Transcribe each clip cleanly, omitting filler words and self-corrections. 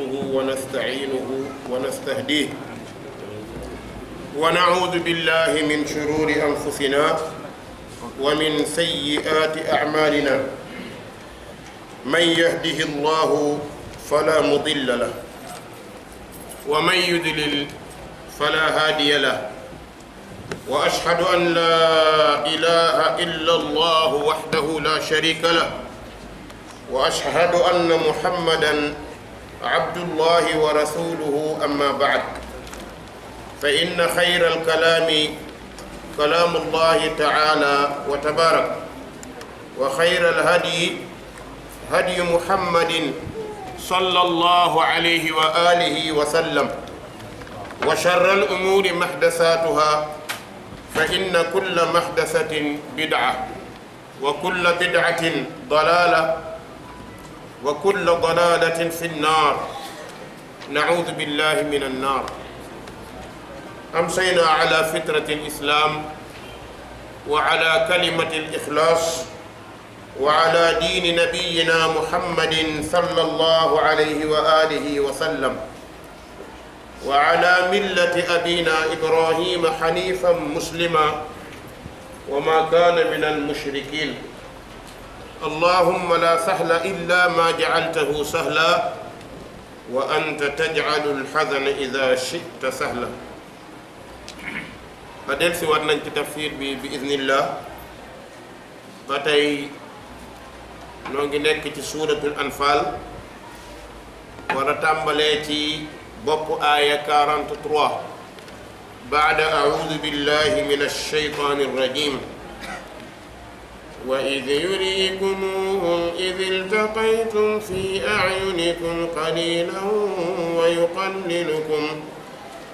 نحمده ونستعينه ونستهديه ونعوذ بالله من شرور أنفسنا ومن سيئات أعمالنا من يهده الله فلا مضل له ومن يضلل فلا هادي له وأشهد أن لا إله إلا الله وحده لا شريك له وأشهد أن محمدًا عبد الله ورسوله أما بعد فإن خير الكلام كلام الله تعالى وتبارك وخير الهدي هدي محمد صلى الله عليه وآله وسلم وشر الأمور محدثاتها فإن كل محدثة بدعة وكل بدعة ضلالة وكل ضلالة في النار نعوذ بالله من النار أمسينا على فطرة الإسلام وعلى كلمة الإخلاص وعلى دين نبينا محمد صلى الله عليه وآله وسلم وعلى ملة أبينا إبراهيم حنيفا مسلما وما كان من المشركين اللهم لا سهل إلا ما جعلته سهلا وأنت تجعل الحزن إذا شئت سهلا فدل سوات نانتي تفسير بإذن الله باتاي نونغي نيك ci سورة الأنفال ورا تامبالي ci بوب آية 43 بعد أعوذ بالله من الشيطان الرجيم وإذ يريكموهم إذ التقيتم في أعينكم قليلا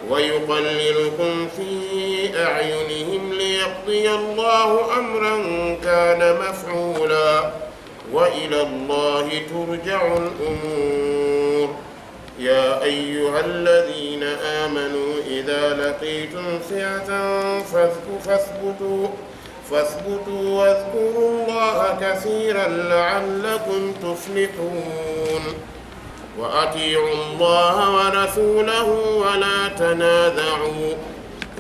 ويقللكم في أعينهم ليقضي الله أمرا كان مفعولا وإلى الله ترجع الأمور يا أيها الذين آمنوا إذا لقيتم فئة فاثبتوا واذكروا الله كثيرا لعلكم تفلحون وأطيعوا الله ورسوله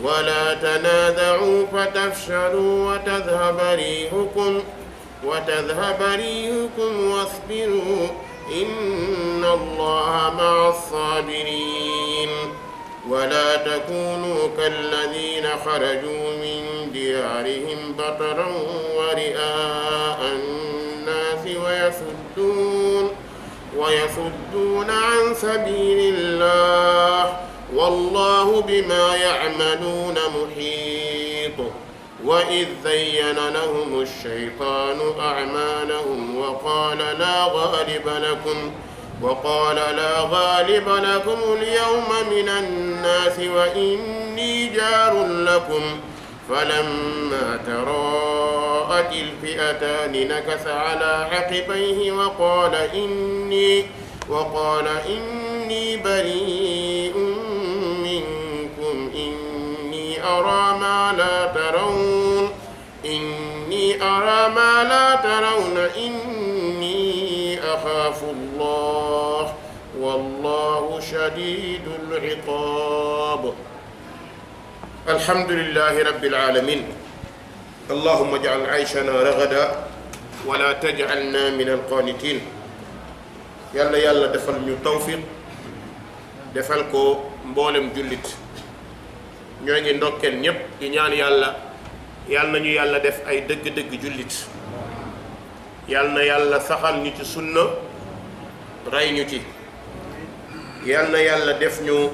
ولا تنازعوا فتفشلوا وتذهب ريحكم واصبروا إن الله مع الصابرين ولا تكونوا كالذين خرجوا من ديارهم بطرا ورئاء الناس ويصدون عن سبيل الله والله بما يعملون محيط وإذ زين لهم الشيطان أعمالهم وقال لا غالب لكم اليوم من الناس وإني جار لكم فلما تراءت الفئتان نكث على عقبيه وقال إني بريء منكم إني أرى ما لا ترون إني أخاف الله والله شديد العقاب الحمد لله رب العالمين اللهم اجعل عيشنا رغدا ولا تجعلنا من القانتين يلا defal ñu tawfiq defal ko mboolem jullit ñoo ngi ndokkeel ñépp di ñaan yàlla nañu yàlla def ay dëgg-dëgg jullit yàlla na yàlla saxal ñu ci sunna rey ñu ci yàlla na yàlla def ñu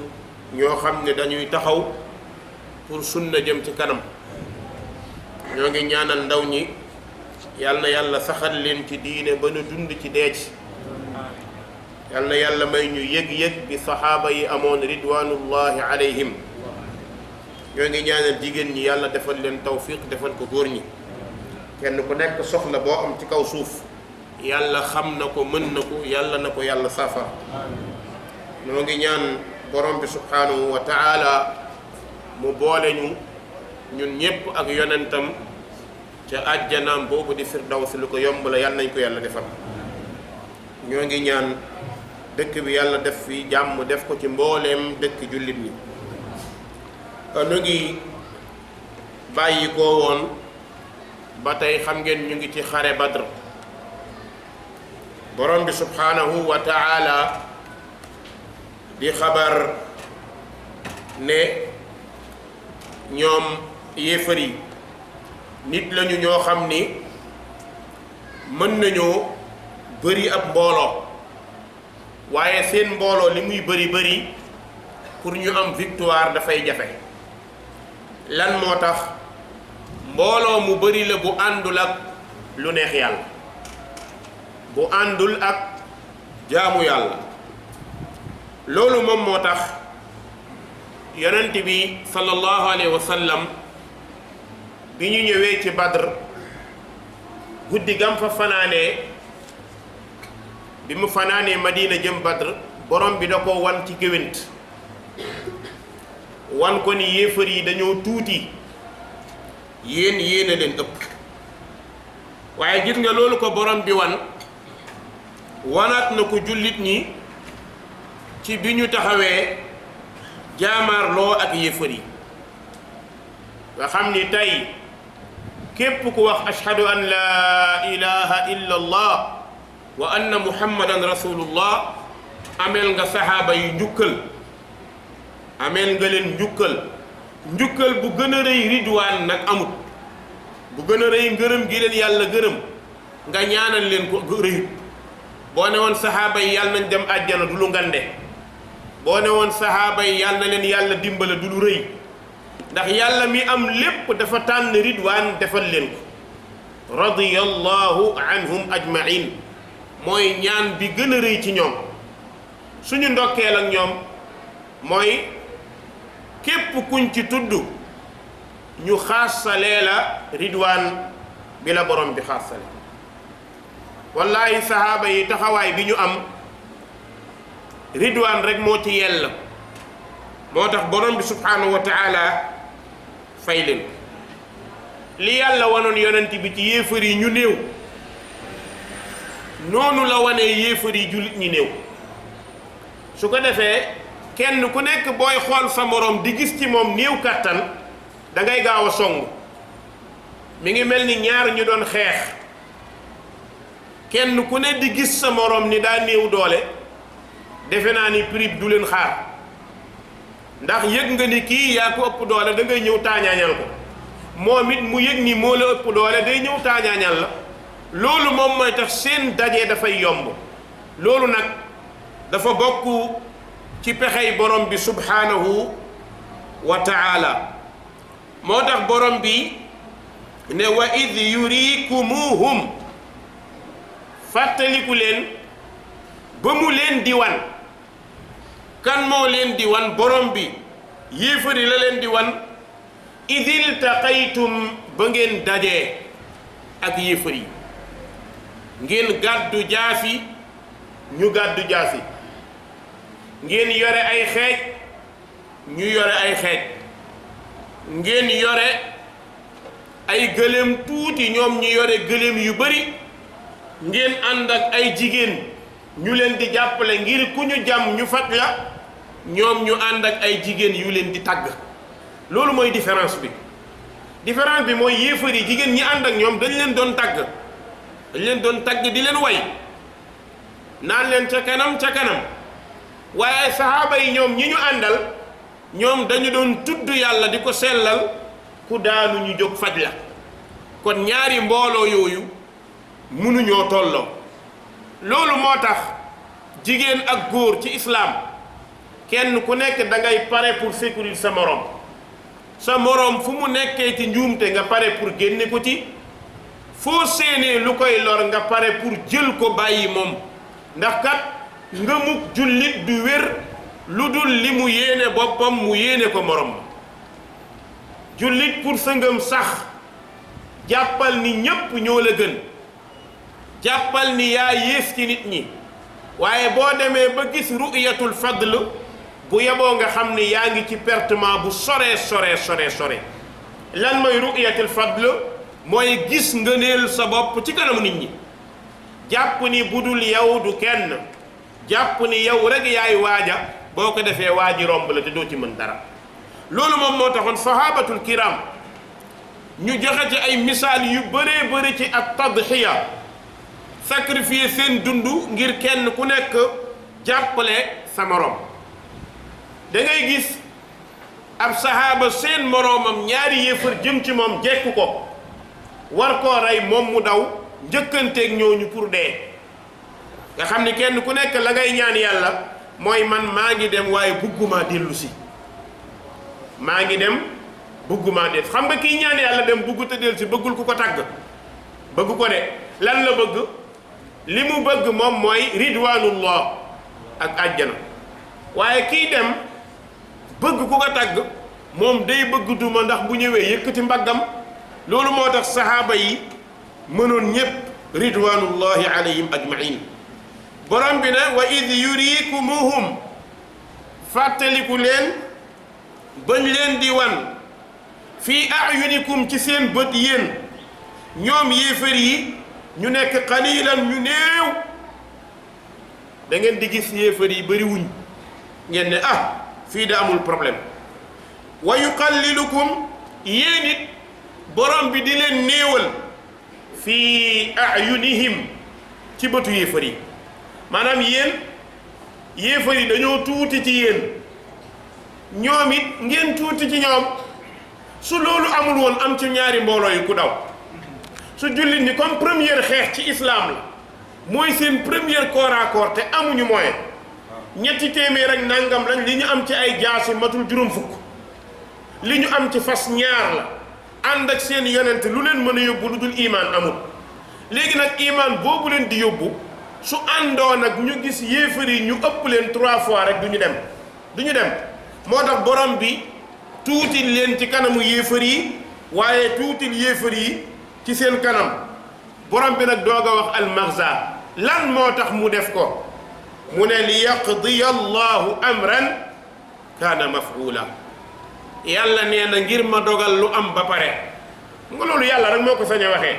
ñoo xam ne dañuy taxaw pour sunna jëm ci kanam ñoo ngi ñaanal ndaw ñi yàlla na yàlla saxal leen ci diine ba nu dund ci dee ci yàlla na yàlla may ñu yëg-yëg bi saxaaba yi amoon ridwanullahi alayhim ñoo ngi ñaanal jigéen ñi yàlla defal leen tawfiq defal ko góor ñi kenn ku nekk soxla boo am ci kaw suuf yàlla xam na ko mën na ko yàlla na ko yàlla saafara ñoo ngi ñaan borom bi subhanahu wa taala mu boole ñu ñun ñépp ak yonentam ca àjjanaam boobu di firdaws lu ko yomb la yàlla nañ ko yàlla defal ñoo ngi ñaan dëkk bi yàlla def fi jàmm def ko ci mbooleem dëkk jullit ñi. nu ngi bàyyi ko woon ba tey xam ngeen ñu ngi ci xare Badr. borom bi subhanahu wa ta'ala di xabar ne ñoom yéefar yi nit lañu ñoo xam ni mën nañoo bëri ab mbooloo waaye seen mbooloo li muy bëri pour ñu am victoire dafay jafe. lan moo tax mbooloo mu bëri la bu àndul ak lu neex yàlla, bu àndul ak jaamu yàlla. loolu moom moo tax yonent bi sallallahu alayhi wa sallam bi ñu ñëwee ci Badr guddi gam fa fanaanee, bi mu fanaanee Madina jëm Badr, borom bi da ko wan ci géwént wan ko ni yéefar yi dañoo tuuti, yéen a leen ëpp. waaye gis nga loolu ko borom bi wanaat na ko jullit ñi ci bi ñu taxawee jaamaarloo ak yéefar yi. nga xam ni tey képp ku wax ashhadu an laa ilaha illa allah wa anna muhammadan rasulullah ameel nga saxaaba yi njukkal, ameel nga leen njukkal bu gën a rëy ridwaan nag amut, bu gën a rëy ngërëm gi leen yàlla gërëm nga ñaanal leen ko rëyut. boo ne woon saxaaba yi yàlla nañ dem àjjana du lu ngande, boo ne woon saxaaba yi yàlla na leen yàlla dimbale du lu rëy, ndax yàlla mi am lépp dafa tànn ridwaan defal leen ko. radiyallahu anhum ajmain mooy ñaan bi gën a rëy ci ñoom. suñu ndokkeel ak ñoom mooy képp kuñ ci tudd ñu xaasalee la ridwaan bi la borom bi xaasale. wallahi sahaaba yi taxawaay bi ñu am ridwaan rek moo ci yell, moo tax borom bi subhanahu wa taala fay leen. li yàlla wanoon yonent bi ci yéefar yi ñu néew, noonu la wanee yéefar yi jullit ñi néew. su ko defee kenn ku nekk booy xool sa morom di gis ci moom néew kàttan da ngay gaaw a song. mi ngi mel ni ñaar ñu doon xeex, kenn ku ne di gis sa morom ni daa néew doole, defe naa ni prix du leen xaar, ndax yëg nga ni kii yaa ko ëpp doole da ngay ñëw taañaañal ko. moom it mu yëg ni moo la ëpp doole day ñëw taañaañal la. loolu moom mooy tax seen daje dafay yomb. loolu nag dafa bokk ci pexey borom bi subhanahu wa taala. moo tax borom bi ne wa id yurikumuhum, fàttaliku leen ba mu leen di wan. kan moo leen di wan? borom bi yéefari la leen di wan. idil taqaytum, ba ngeen dajee ak yéefari, ngeen gàddu jaasi ñu gàddu jaasi, ngeen yore ay xeej ñu yore ay xeej, ngeen yore ay gëléem tuuti ñoom ñu yore gëléem yu bari, ngeen ànd ak ay jigéen ñu leen di jàppale ngir ku ñu jàmm ñu faj la, ñoom ñu ànd ak ay jigéen yu leen di tàgg. loolu mooy différence bi mooy yéefar yi jigéen ñi ànd ak ñoom dañ leen doon tàgg di leen way naan leen ca kanam waaye saxaaba yi ñoom ñi ñu àndal ñoom dañu doon tudd yàlla di ko sellal, ku daanu ñu jóg faj la. kon ñaari mbooloo yooyu mënuñoo tolloo. loolu moo tax jigéen ak góor ci islaam kenn ku nekk da ngay pare pour sécuriser sa moroom fu mu nekkee ci njuumte nga pare pour génne ko ci, foo séenee lu koy lor nga pare pour jël ko bàyyi moom. ndax kat ngëmug jullit du wér lu dul li mu yéene boppam mu yéene ko morom. jullit pour sa ngëm sax jàppal ni ñépp ñoo la gën, jàppal ni yaa yées ci nit ñi. waaye boo demee ba gis ru'yatul fadl bu yeboo nga xam ni yaa ngi ci pertement bu sore. lan mooy ru'yatul fadl? mooy gis ngëneel sa bopp ci kanamu nit ñi, jàpp ni budul yow du kenn, jàpp ni yow rek yaay waaja boo ko defee waaji romb la te doo ci mën dara. loolu moom moo taxoon sahabatul kiram ñu joxe ci ay misaal yu bëree bëri ci ak tadxiya sacrifier seen dund ngir kenn ku nekk jàppale sa morom. da ngay gis ab sahaaba seen moroomam ñaari yéefar jëm ci moom jekk ko war koo rey moom mu daw njëkkanteeg ñooñu pour dee. nga xam ni kenn ku nekk la ngay ñaan yàlla mooy man maa ngi dem waaye bugguma dellu si maa ngi dem bugguma dellu xam nga kii ñaan yàlla dem bugg te dellu si bëggul ku ko tàgg bëgg ko de lan la bëgg li mu bëgg moom mooy ridwanullah ak àjjana. waaye kii dem bëgg ku ko tàgg moom day bëgg duma ndax bu ñëwee yëkkati mbaggam. loolu moo tax sahaaba yi mënoon ñépp ridwanullahi alayhim ajmain. borom bi ne wa id yurikumuhum fàttaliku leen bañ leen di wan fii ayunikum ci seen bët yéen ñoom yéefar yi ñu nekk qalilan ñu néew. da ngeen di gis yéefar yi bëri wuñ ngeen ne fii da amul problème. wa yuqallilukum yéen it borom bi di leen néewal fii ayunihim ci bëtu yéefar yi. maanaam yéen yéefar yi dañoo tuuti ci yéen ñoom it ngeen tuuti ci ñoom. su loolu amul woon am ci ñaari mbooloo yi ku daw. su jullit ñi comme première xeex ci islam la mooy seen première corps à corps te amuñu moyen ñetti téeméer ak nangam lañ li ñu am ci ay jaasi matul juróom fukk li ñu am ci fas ñaar la ànd ak seen yonent lu leen mën a yóbbu lu dul imaan amul. léegi nag imaan boobu leen di yóbbu su àndoon ak ñu gis yéefar yi ñu ëpp leen 3 fois rek du ñu dem moo tax borom bi tuutil leen ci kanamu yéefar yi waaye tuutil yéefar yi ci seen kanam. borom bi nag doog a wax almaghza lan moo tax mu def ko mu ne li yaqdiya allahu amran kaana maf'ula. yàlla nee na ngir ma dogal lu am ba pare nga loolu yàlla rek moo ko sañ a waxee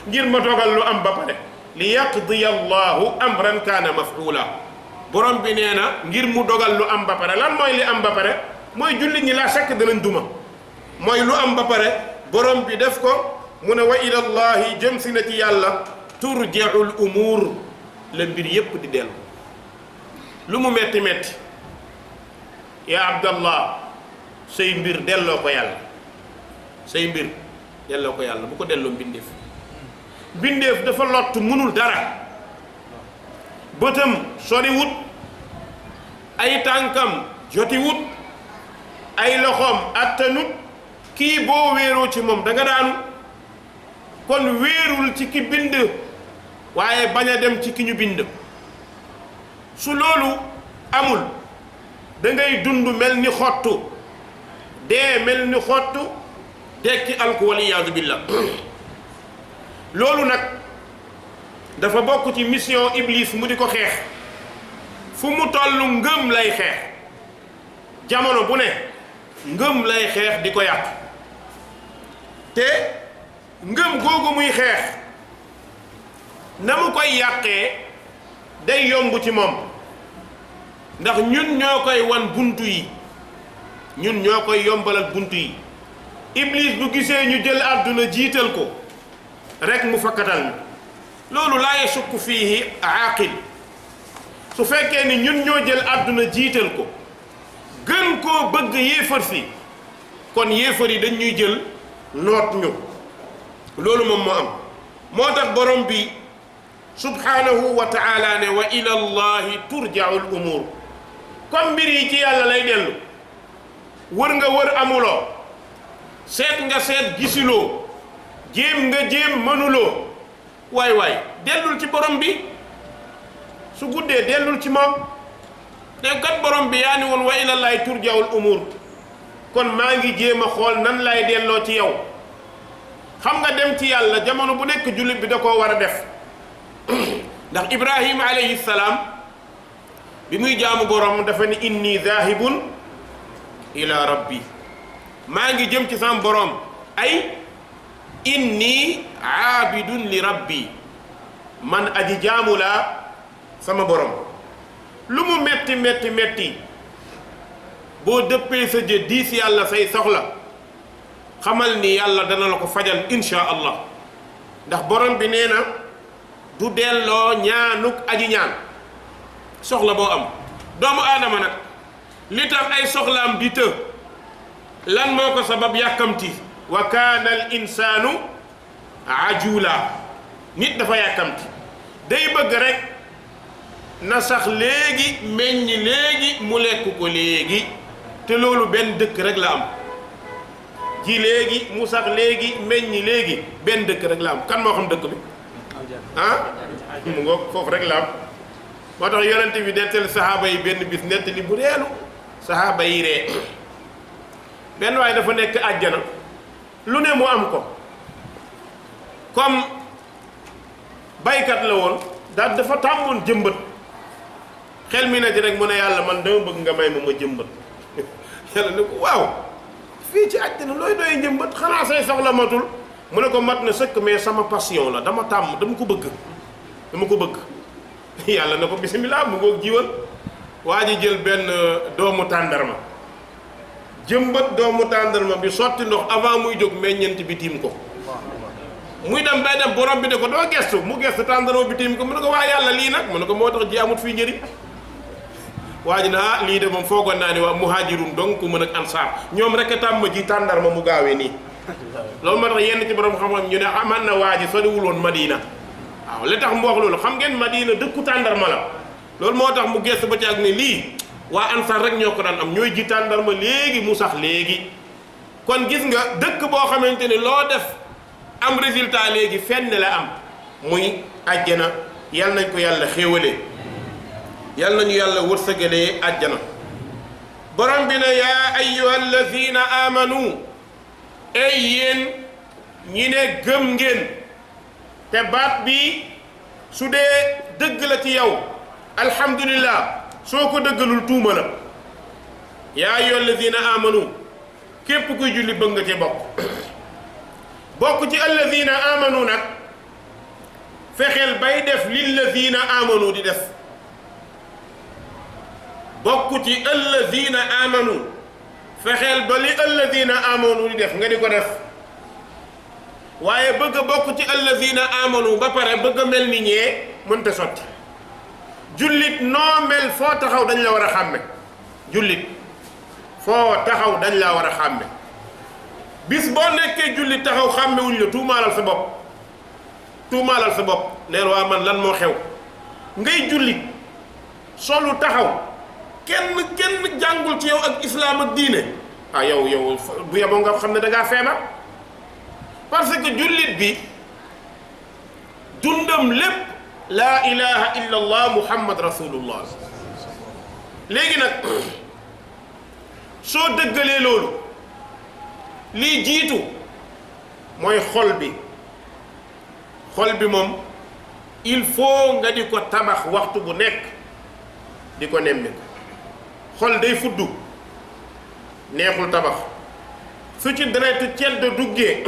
ngir ma dogal lu am ba pare li yaqdiya allahu amran kaana maf'ula. borom bi nee na ngir mu dogal lu am ba pare lan mooy li am ba pare mooy jullit ñi laa sakk danañ duma mooy lu am ba pare borom bi def ko mu ne wa ilallahi jëm si na ci yàlla turjaul umuur la mbir yépp di dellu. lu mu metti metti yaa abdallah say mbir delloo ko yàlla say mbir delloo ko yàlla bu ko delloo mbindeef dafa lott mënul dara bëtam soriwut ay tànkam jotiwut ay loxoom attanut kii boo wéeroo ci moom da nga daanu. kon wéerul ci ki bind waaye bañ a dem ci ki ñu bind. su loolu amul da ngay dund mel ni xottu dee mel ni xottu dekki alku wal iyaadu billah. loolu nag dafa bokk ci mission iblis mu di ko xeex fu mu toll ngëm lay xeex jamono bu ne ngëm lay xeex di ko yàq te ngëm googu muy xeex na mu koy yàqee day yomb ci moom ndax ñun ñoo koy wan buntu yi ñun ñoo koy yombalal buntu yi. iblis bu gisee ñu jël àdduna jiital ko rek mu fakkatal ni loolu laa yasukku fiihi aaqil. su fekkee ni ñun ñoo jël àdduna jiital ko gën koo bëgg yéefar si kon yéefar yi dañ ñuy jël noot ñu. loolu moom moo am moo tax borom bi subhanahu wa taala ne wa ila allahi turjaul umur. comme mbir yi ci yàlla lay dellu wër nga wër amuloo seet nga seet gisuloo jéem nga jéem mënuloo waay dellul ci borom bi. su guddee dellul ci moom ne kat borom bi yaa ni woon wa ila allahi turjaul umur kon maa ngi jéem a xool nan lay delloo ci yow. xam nga dem ci yàlla jamono bu nekk jullit bi da koo war a def ndax Ibrahima alayhi salaam bi muy jaamu borom dafa ni inni zahibun ila rabbi maa ngi jëm ci sama borom ay inni aabidun li rabbi man aji jaamu laa sama borom lu mu metti metti metti boo dëppee sa jë diis yàlla say soxla xamal ni yàlla dana la ko fajal insha allah ndax borom bi nee na du delloo ñaanuk aji ñaan soxla boo am doomu aadama nag li tax ay soxlaam di të lan moo ko sabab yàkkamti wa kaana al insaanu ajula nit dafa yàkkamti day bëgg rek na sax léegi meññi léegi mu lekk ko léegi te loolu benn dëkk rek la am ji léegi mu sax léegi meññi léegi benn dëkk rek la am kan moo xam dëkk bi mu ngoog foofu rek la am moo tax yonent bi nettali saxaaba yi benn bis nettali bu reelu saxaaba yi ree benn waaye dafa nekk àjjana lu ne mu am ko comme baykat la woon daal dafa tàmmoon jëmbat xel mi ne ci rek mu ne yàlla man dama bëgg nga may ma jëmbat yàlla ne ko waaw fii ci àjjana looy doy njëmbat xanaa say soxla matul mu ne ko mat na sëkk mais sama passion la dama tàmm dama ko bëgg yàlla na ko bisimilah mu ngoog jiwal waa ji jël benn doomu tàndarma jëmbat doomu tàndarma bi sotti ndox avant muy jóg meññeent bi tiim ko muy dem bay dem borom bi ne ko doo gestu mu gestu tàndarma bi tiim ko mu ne ko waa yàlla lii nag mu ne ko moo tax ji amut fii njëriñ waa ji na lii de moom foogoon naa ni waa muhajirun donc mën ak ansaar ñoom rek a tàmm ji tàndarma mu gaawee nii loolu moo tax yenn ci borom xam-xam ñu ne aman na waa ji soriwul woon Madina waaw li tax mu wax loolu xam ngeen Madina dëkku tàndarma la loolu moo tax mu gestu ba ci ak ne lii waa ansaar rek ñoo ko daan am ñooy ji tàndarma léegi mu sax léegi kon gis nga dëkk boo xamante ne loo def am résultat léegi fenn la am muy àjjana yal nañ ko yàlla xéewalee yal nañu yàlla wërsëgalee àjjana borom bi ne yaa ayyuha allazina amanu ey yéen ñi ne gëm ngeen te baat bi su dee dëgg la ci yow alhamdulillah soo ko dëggalul tuuma la yaa ayyuha allazina amanu képp kuy julli bëgg nga ci bokk ci allazina amanu nag fexeel bay def lillazina amanu di def bokk ci allazina amanu fexeel ba li allazina amanu di def nga di ko def waaye bëgg a bokk ci allazina amanu ba pare bëgg a mel ni ñee mënta sotti jullit noo mel foo taxaw dañ la war a xàmme jullit foo taxaw dañ la war a xàmme bis boo nekkee jullit taxaw xàmmewuñ la tuumaalal sa bopp neen waa man lan moo xew ngay jullit solu taxaw kenn jàngul ci yow ak islaam ak diine yow bu yeboo nga xam ne da ngaa feebar parce que jullit bi dundam lépp laa ilaha illa allah muhammad rasulullah léegi nag soo dëggalee loolu lii jiitu mooy xol bi moom il faut nga di ko tabax waxtu bu nekk di ko nemmi xol day fuddu neexul tabax su ci deretu ceddo duggee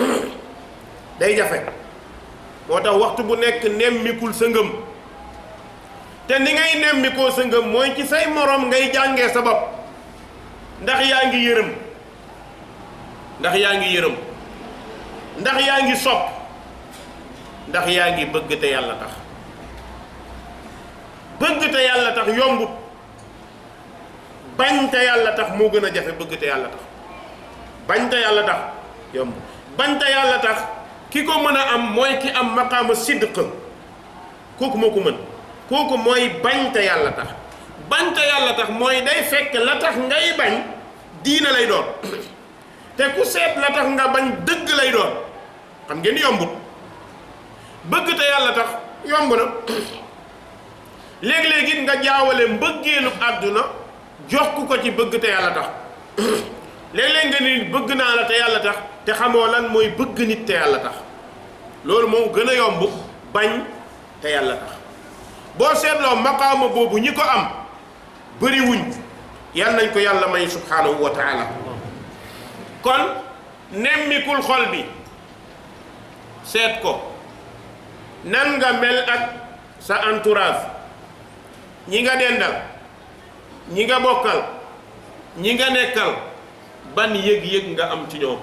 day jafe moo tax waxtu bu nekk nemmikul sa ngëm te ni ngay nemmikoo sa ngëm mooy ci say morom ngay jàngee sa bopp ndax yaa ngi yërëm ndax yaa ngi sopp ndax yaa ngi bëgg te yàlla tax bëgg te yàlla tax yombut bañ te yàlla tax moo gën a jafe bëgg te yàlla tax bañ te yàlla tax yomb bañ te yàlla tax ki ko mën a am mooy ki am maqaama sidq kooku moo ko mën kooku mooy bañ te yàlla tax bañ te yàlla tax mooy day fekk la tax ngay bañ diina lay doon te ku seet la tax nga bañ dëgg lay doon xam ngeen yombut bëgg te yàlla tax yomb na léeg-léeg nga jaawale mbëggeelu àdduna jox ko ci bëgg te yàlla tax léeg-léeg nga ni bëgg naa la te yàlla tax te xamoo lan mooy bëgg nit te yàlla tax loolu moo gën a yomb bañ te yàlla tax boo seetloo maqaama boobu ñi ko am bëriwuñ yal nañ ko yàlla may subhanahu wa taala kon nemmikul xol bi seet ko nan nga mel ak sa entourage ñi nga dendal ñi nga bokkal ñi nga nekkal ban yëg-yëg nga am ci ñoom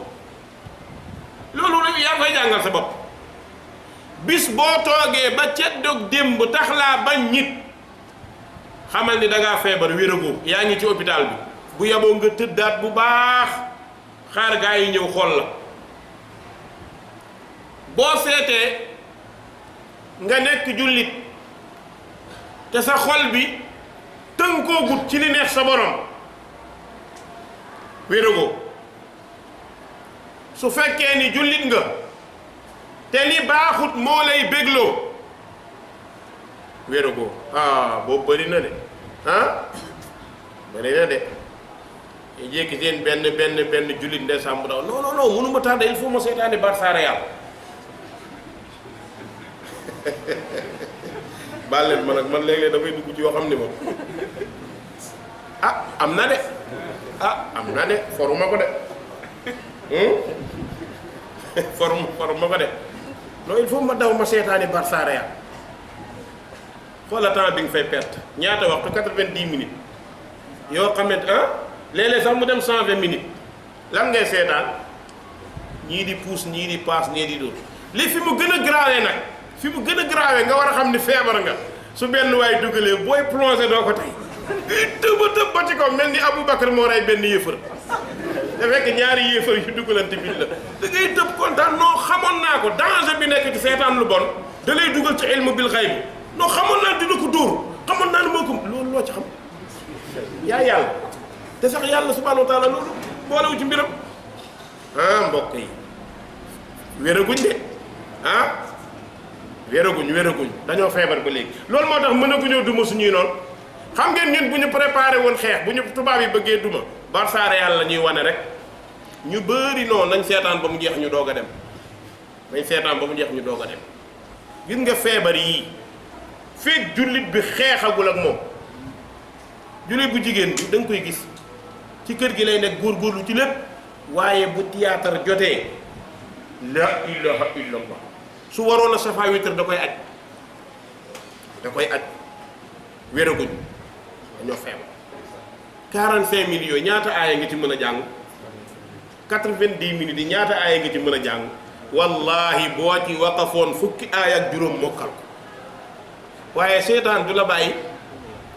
loolu rek yaa koy jàngal sa bopp. bis boo toogee ba ceddoog démb tax laa bañ nit xamal ni da ngaa feebar wéragoo yaa ngi ci hôpital bi bu yaboo nga tëddaat bu baax xaar gaa yi ñëw xool la. boo seetee nga nekk jullit te sa xol bi tënkoogut ci li neex sa borom wéragoo su fekkee ni jullit nga te li baaxut moo lay bégloo wéragoo boobu bëri na de bëri na de jékki seen benn jullit ndeysaan bu daw non mënuma tardé il faut ma seetaani Barça Real baal leen ma nag man léeg-léeg dafay dugg ci yoo xam ne moom am na de foruma ko de foruma ko de non il faut ma daw ma seetaani Barça Real xoola temps bi nga fay perte ñaata waxtu 90 minutes yoo xam ne léeg-léeg sax mu dem 120 minutes lan ngay seetaan ñii di puus ñii di paas ñii di dóor li fi mu gën a grave nag fi mu gën a grave nga war a xam ni feebar nga su benn waay dugalee booy plongé doo ko tey tëb ba ci kaw mel ni Aboubacar moo rey benn yéefar te fekk ñaari yéefar yu dugalante bi la da ngay tëb kontaan noo xamoon naa ko danger bi nekk ci seetaan lu bon da lay dugal ci ilmu bil xayb bi noo xamoon naa dina ko dóor xamoon naa ne moo ko loolu loo ci xam yaa yàlla te sax yàlla subhanahu wa taala loolu boolewu ci mbiram mbokk yi wéraguñ de wéraguñ dañoo feebar ba léegi loolu moo tax mënaguñoo duma suñuy noonu xam ngeen ñun bu ñu préparé woon xeex bu ñu tubaab yi bëggee duma Barça Real la ñuy wane rek ñu bëri noonu nañ seetaan ba mu jeex ñu doog a dem gis nga feebar yii fekk jullit bi xeexagul ak moom jullit bu jigéen bi da nga koy gis ci kër gi lay nekk góorgóorlu ci lépp waaye bu théâtre jotee la ilaha illallah su waroon a safa witr da koy aj wéraguñ dañoo feebar 45 minutes yooyu ñaata aaya nga ci mën a jàng 90 minutes yi ñaata aaya nga ci mën a jàng wallahi boo ci waqafoon fukki aaya ak juróom mokkal ko waaye seetaan du la bàyyi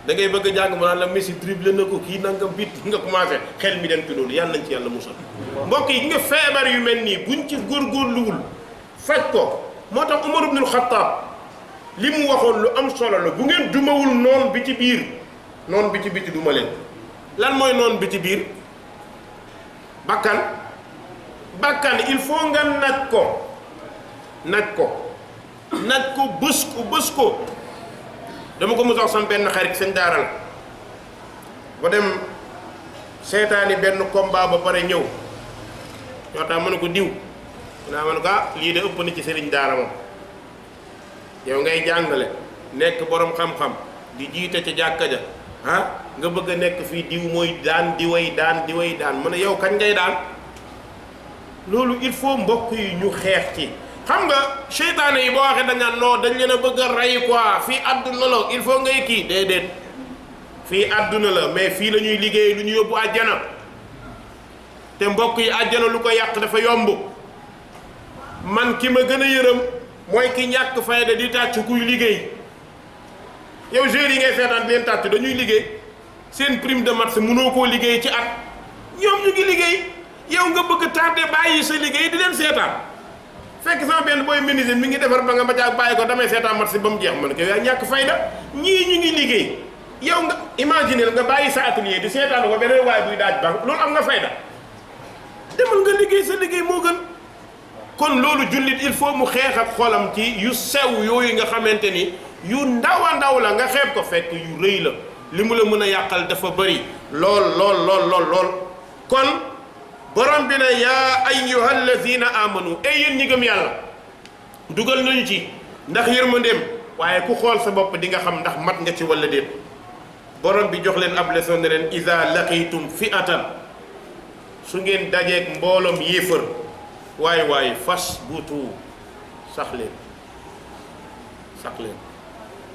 da ngay bëgg a jàng mu naan la Messi dribble na ko kii nangam bit nga commencé xel mi dem ci loolu yàlla nañ ci yàlla musal mbokk yi nga feebar yu mel nii buñ ci góorgóorluwul faj ko moo tax Umar ibnul Xattaab li mu waxoon lu am solo la bu ngeen dumawul noon bi ci biir noon bi ci biti duma leen lan mooy noon bi ci biir bakkan il faut nga naj ko bës ko dama ko mos a wax sama benn xarit seen daara la ba dem seetaani benn combat ba pare ñëw ñoo tax mën na ko diw naa ma ne ko lii de ëpp na ci sëriñ daara moom yow ngay jàngale nekk borom xam-xam di jiite ca jàkka ja nga bëgg a nekk fii diw mooy daan di way daan mu ne yow kañ ngay daan loolu il faut mbokk yi ñu xeex ci xam nga seytaane yi boo waxee dañ naan non dañ leen a bëgg a rey quoi fii àdduna la il faut ngay kii déedéet fii àdduna la mais fii la ñuy liggéey lu ñu yóbbu àjjana te mbokk yi àjjana lu ko yàq dafa yomb man ki ma gën a yërëm mooy ki ñàkk fayda di tàcc kuy liggéey yow joueurs yi ngay seetaan di leen tàcc dañuy liggéey seen prime de match mënoo koo liggéey ci at ñoom ñu ngi liggéey yow nga bëgg tardé bàyyi sa liggéey di leen seetaan fekk sama benn booy menuisier mi ngi defar ba nga ma jaag bàyyi ko damay seetaan match ba mu jeex man ko yaa ñàkk fayda ñii ñu ngi liggéey yow nga imaginer nga bàyyi sa atelier di seetaan ko beneen waay buy daaj ba loolu am nga fayda demal nga liggéey sa liggéey moo gën. kon loolu jullit il faut mu xeex ak xolam ci yu sew yooyu nga xamante ni yu ndaw a ndaw la nga xeeb ko fekk yu rëy la li mu la mën a yàqal dafa bëri lool kon borom bi ne yaa ayyuhal lazina amanu ay yéen ñi gëm yàlla dugal nañu ci ndax yërmandeem waaye ku xool sa bopp di nga xam ndax mat nga ci walla déet borom bi jox leen ab leçon ne leen iza laqitum fi'atan su ngeen dajeeg mbooloom yéefar waaye fas buutu sax leen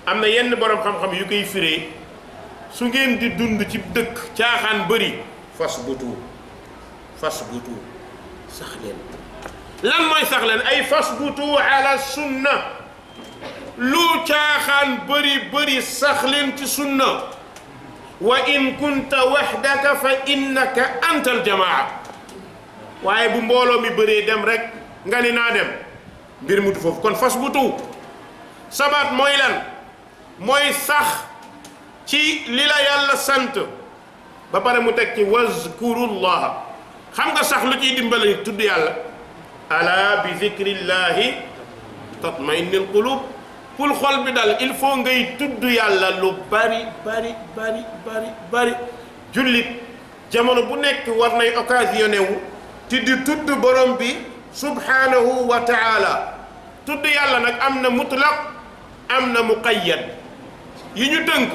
am na yenn borom xam-xam yu koy firee su ngeen di dund ci dëkk caaxaan bëri fasbutu sax leen. lan mooy sax leen ay fasbutu ala sunna, lu caaxaan bëri sax leen ci sunna. wa in kunta wahdaka fa innaka anta aljamaa. waaye bu mbooloo mi bëree dem rek nga ni naa dem mbir mutu foofu. kon fasbutu sabaat mooy lan? mooy sax ci li la yàlla sant ba pare mu teg ci wazkurullaha. xam nga sax lu ciy dimbali tudd yàlla. ala bi zikrillahi tatma'innul qulub. pour xol bi dal il faut ngay tudd yàlla lu bari. jullit jamono bu nekk war nay occasionné wu ti di tudd borom bi subhanahu wa taala. tudd yàlla nag am na mutlaq am na muqayyad. yi ñu tënk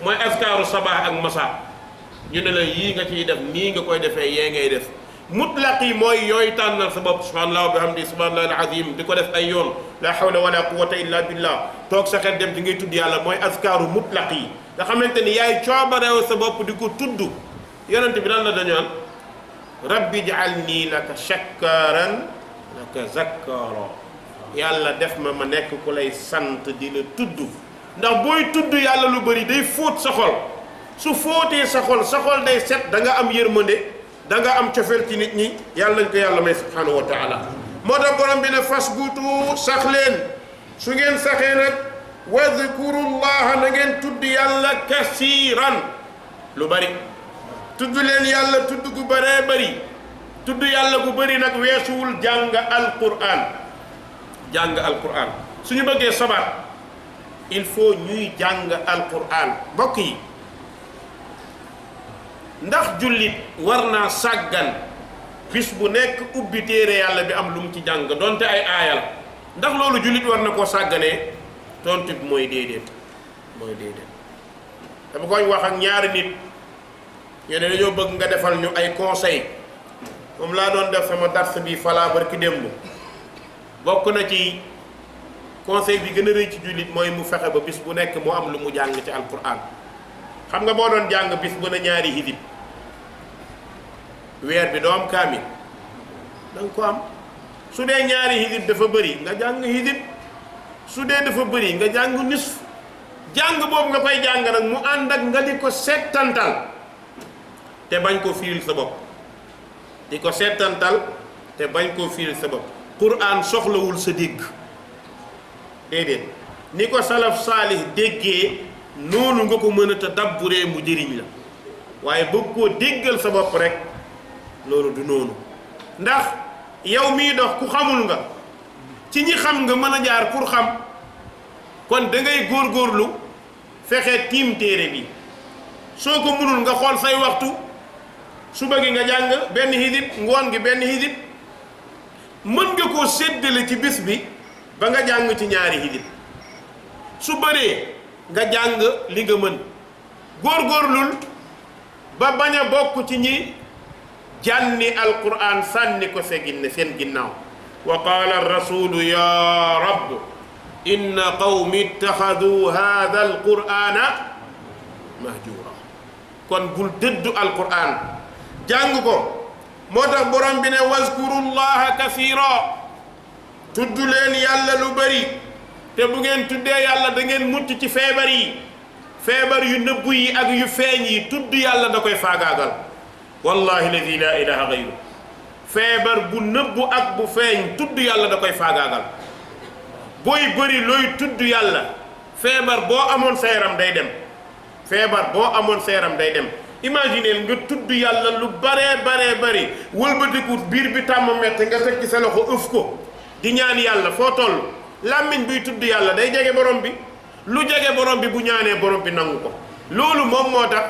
mooy askaaru sabah ak masa. ñu ne la yii nga ciy def nii nga koy defee yee ngay def. mutlaq yi mooy yooyu tànnal sa bopp subhanallah wa bihamdi subhanallah alazim di ko def ay yoon la hawla wala quwwata illa billah. toog sa xel dem ci ngay tudd yàlla mooy askaaru mutlaq yi nga xamante ni yaay coobareew sa bopp di ko tudd. yonent bi lan la dañoon rabbi ij'alni laka shakkaran laka zakkara. yàlla def ma nekk ku lay sant di la tudd. ndax booy tudd yàlla lu bëri day fóot sa xol. su fóotee sa xol day set da nga am yërmande da nga am cofeel ci nit ñi. yàlla nañ ko yàlla may subhanahu wa taala. moo tax borom bi ne fasbutu sax leen. su ngeen saxee nag wadkurullaha na ngeen tudd yàlla kasiiran lu bari. tudd leen yàlla tudd gu bëree bëri. tudd yàlla gu bëri nag weesuwul jàng alquran. suñu bëggee sabar il faut ñuy jàng alquran. mbokk yi ndax jullit war naa sàggan bis bu nekk ubbi téere yàlla bi am lu mu ci jàng donte ay aaya la. ndax loolu jullit war na koo sàgganee? tontu bi mooy déedéet. dama koy wax ak ñaari nit ñu ne dañoo bëgg nga defal ñu ay conseil. moom laa doon def sama dars bi falaa barki démb. bokk na ci conseil bi gën a rëy ci jullit mooy mu fexe ba bis bu nekk mu am lu mu jàng ci alquran. xam nga boo doon jàng bis bu ne ñaari hizib weer bi doo am kaamil da nga ko am. su dee ñaari hizib dafa bëri nga jàng hizib. su dee dafa bëri nga jàng nisf. jàng boobu nga koy jàng nag mu ànd ak nga di ko settantal te bañ koo firil sa bopp. di ko settantal te bañ koo firil sa bopp. Qur'an soxlawul sa dégg déedéet. ni ko salaf saalih déggee noonu nga ko mën a tadabburee mu jëriñ la. waaye bëgg koo déggal sa bopp rek loolu du noonu. ndax yow mii dox ku xamul nga ci ñi xam nga mën a jaar pour xam. kon da ngay góorgóorlu fexe tiim téere bi. soo ko mënul nga xool say waxtu. suba gi nga jàng benn hizib ngoon gi benn hizib. mën nga koo séddale ci bis bi ba nga jàng ci ñaari hizib. su bëree nga jàng li nga mën. góorgóorlul ba bañ a bokk ci ñi jànni alquran sànni ko seen ginnaaw. wa qaala rasulu ya rabb inna qawmi ittaxadu hada alqur'ana mahjura. kon bul dëddu alquran jàng ko. moo tax borom bi ne wazkurullaha kasira. tudd leen yàlla lu bari. te bu ngeen tuddee yàlla da ngeen mucc ci feebar yi. feebar yu nëbbu yi ak yu feeñ yi tudd yàlla da koy faagaagal. wallahi ladi la ilaha gayru. feebar bu nëbbu ak bu feeñ tudd yàlla da koy faagaagal. booy bëri looy tudd yàlla feebar boo amoon sa yaram day dem. feebar boo amoon sa yaram day dem. imagineel nga tudd yàlla lu baree bari wëlbatiku biir bi tàmm metti nga teg ci sa loxo ëf ko di ñaan yàlla foo toll. làmmiñ buy tudd yàlla day jege borom bi. lu jege borom bi bu ñaanee borom bi nangu ko. loolu moom moo tax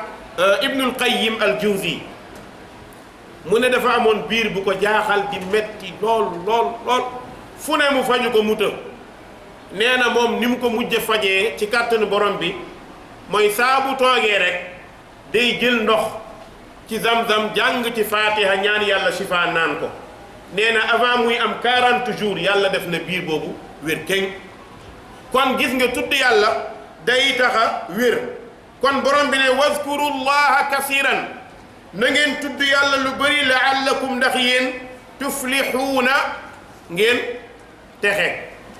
Ibnul Qayyim al-Jawzi mu ne dafa amoon biir bu ko jaaxal di metti lool fu ne mu faju ko mu të. nee na moom ni mu ko mujj fajee ci kàttanu borom bi mooy saa bu toogee rek day jël ndox ci zam-zam jàng ci faatiha ñaan yàlla shifa naan ko. nee na avant muy am 40 jours yàlla def na biir boobu wér kéŋ. kon gis nga tudd yàlla day taxa wér kon borom bi ne wazkuru llaha kasiran na ngeen tudd yàlla lu bëri laallakum ndax yéen tuflixuuna ngeen texe.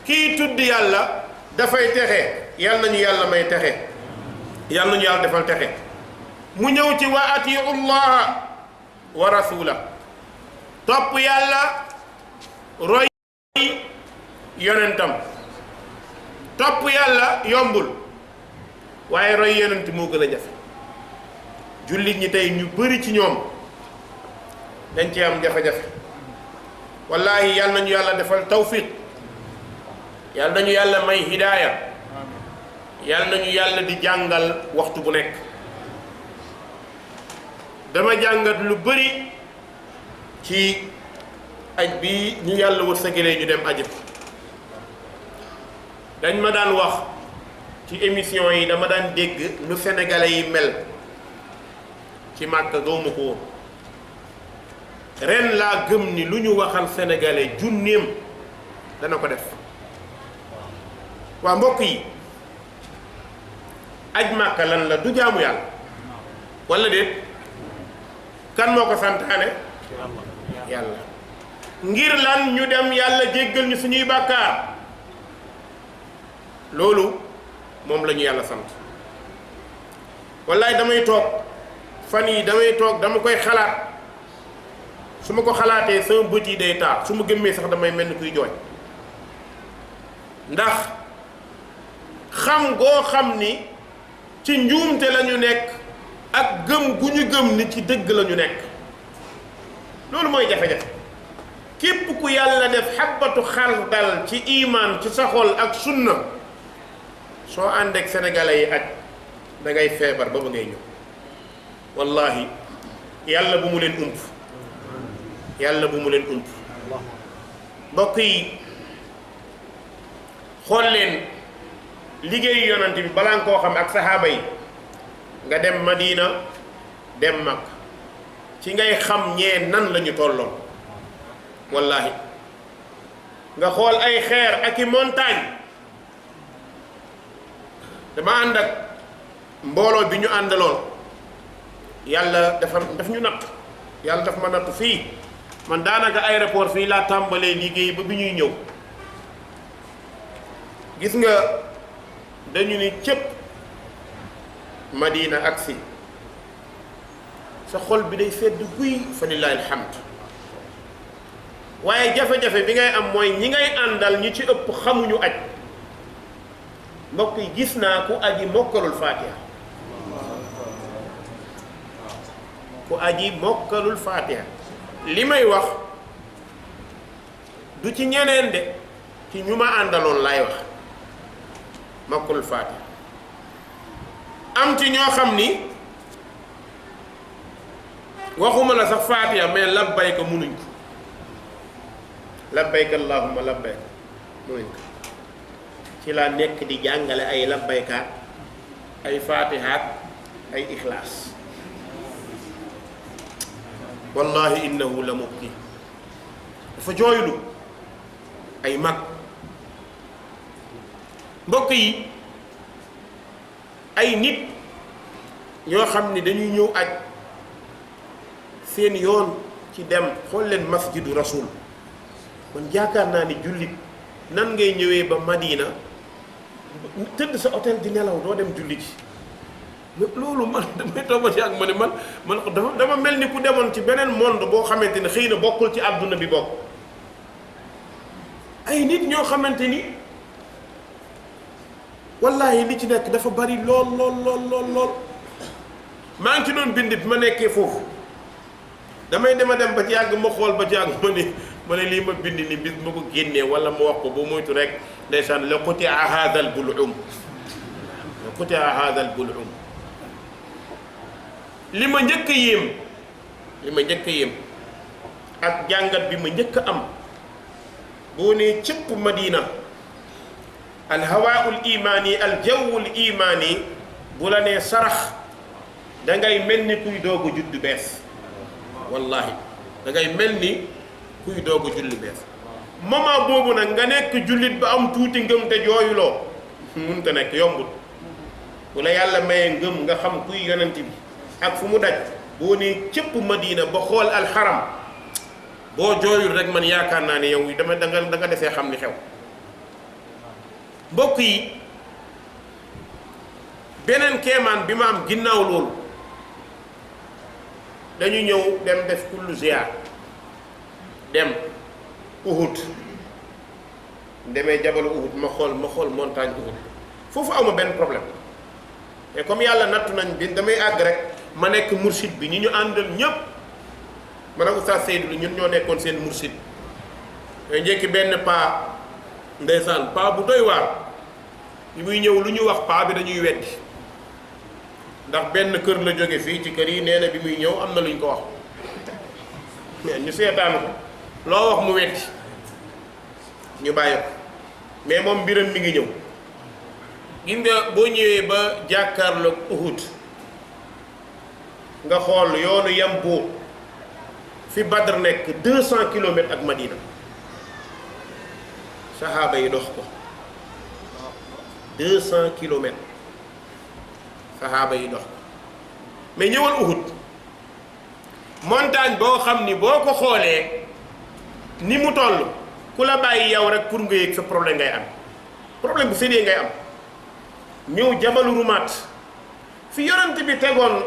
kii tudd yàlla dafay texe. yàlla nañu yàlla may texe, yàlla nañu yàlla defal texe. mu ñëw ci wa atiu llaha wa rasula, topp yàlla roy yonentam. topp yàlla yombul waaye roy yonent moo gën a jafe. jullit ñi tey ñu bëri ci ñoom dañ ci am jafe-jafe. wallahi yàlla nañu yàlla defal tawfiq, yàlla nañu yàlla may hidaaya, yàlla nañu yàlla di jàngal waxtu bu nekk. dama jàngat lu bëri ci aj bi ñu yàlla wërsëgalee ñu dem aji. dañ ma daan wax ci émission yi, dama daan dégg nu sénégalais yi mel ci Màkka, gawma ko woon. ren laa gëm ni lu ñu waxal sénégalais junneem dana ko def. waa mbokk yi, aj Màkka lan la? du jaamu yàlla wala déet? kan moo ko santaane? yàlla. ngir lan? ñu dem yàlla jéggal ñu suñuy bàkkaar. loolu moom la ñu yàlla sant. wallaay damay toog fan yi dama koy xalaat. su ma ko xalaatee sama bët yi day taar, su ma gëmmee sax damay mel ni kuy jooy. ndax xam goo xam ni ci njuumte la ñu nekk ak gëm gu ñu gëm ni ci dëgg la ñu nekk. loolu mooy jafe-jafe. képp ku yàlla def xabbatu xardal ci iman ci sa xol ak sunna, soo ànd ak sénégalais yi aj da ngay feebar ba ngay ñëw. wallahi yàlla bu mu leen ump, yàlla bu mu leen ump. mbokk yi, xool leen liggéeyu yonent bi balaa nga koo xam ak saxaaba yi, nga dem Madina dem Makka, ci ngay xam ñee nan la ñu tolloon. wallahi nga xool ay xeer ak i montagne. dama ànd ak mbooloo bi ñu àndaloon, yàlla daf ñu natt. yàlla daf ma natt fii. man daanaka aéroport fii laa tàmbalee liggéey ba bi ñuy ñëw. gis nga dañu ni cëpp Madina agsi, sa xol bi day sedd guy fa lillahi alhamd. waaye jafe-jafe bi ngay am mooy ñi ngay àndal ñi ci ëpp xamuñu aj. mbokk yi, gis naa ku aji mokkalul Fatiha, ku aji mokkalul Fatiha. li may wax du ci ñeneen de, ci ñu ma àndaloon laay wax. mokkalul Fatiha. am ci ñoo xam ni waxuma la sax Fatiha mais labbayka munuñ ko. labbayka allahumma labbayka munuñ ko. ci laa nekk di jàngale ay labbaykaat, ay Fatihaat, ay Ixlaas. wallahi innahu la mubki. dafa jooylu ay mag. mbokk yi, ay nit ñoo xam ni dañuy ñëw aj seen yoon ci dem. xool leen masjidu rasul. man yaakaar naa ni jullit nan ngay ñëwee ba Madina tëdd sa hôtel di nelaw doo dem julli ji. loolu man damay toogati ak ma ne man dama mel ni ku demoon ci beneen monde boo xamante ni xëy na bokkul ci àdduna bi bokk. ay nit ñoo xamante ni wallahi li ci nekk dafa bari lool lool lool lool lool. maa ngi ci doon bind bi ma nekkee foofu, damay dem ba ci yàgg ma xool ba ci yàgg ma ne lii ma bind ni bis ma ko génnee wala ma wax ko ba moytu rek ndeysaan la qutia haadal bulum, la qutia haadal bulum. li ma njëkk a yéem ak jàngat bi ma njëkk a am boo nee cëpp Madina, al hawaul imaani al jawwul imaani, bu la nee sarax da ngay mel ni kuy doog a judd bees. wallahi da ngay mel ni kuy doog a julli bees. moment boobu nag nga nekk jullit ba am tuuti ngëm te jooyuloo mënut a nekk, yombut. bu la yàlla maye ngëm nga xam kuy yonent bi ak fu mu daj boo nee cëpp Madina ba xool alxaram boo jooyul rek man yaakaar naa ne yow da nga desee xam ni xew. mbokk yi beneen keemaan bi ma am ginnaaw loolu dañu ñëw dem def kullu ziyaar dem Uhud demee jabalu Uhud ma xool montagne Uhud foofu awma benn problème mais comme yàlla nattu nañ bi damay àgg rek ma nekk mursid bi ñi ñu àndal ñépp man ak Oustaz Seydou ñun ñoo nekkoon seen mursid mais njëkki benn paa ndeysaan paa bu doy waar yi muy ñëw lu ñu wax paa bi dañuy weddi ndax benn kër la jóge fii ci kër yi nee na bi muy ñëw am na lu ñu ko wax mais ñu seetaanu ko loo wax mu weddi ñu bàyyi ko mais moom mbiram mi ngi ñëw. gis nga boo ñëwee ba jàkkaarloog Uhud nga xool yoonu Yambuur fi Badr nekk 200 kilomètres ak Madina saxaaba yi dox ko 200 kilomètres saxaaba yi dox ko mais ñëwal Uhud montagne boo xam ni boo ko xoolee ni mu toll ku la bàyyi yow rek pour nga yëg sa problème ngay am problème bu sérieux ngay am. ñëw jabalu rumaat fi yonent bi tegoon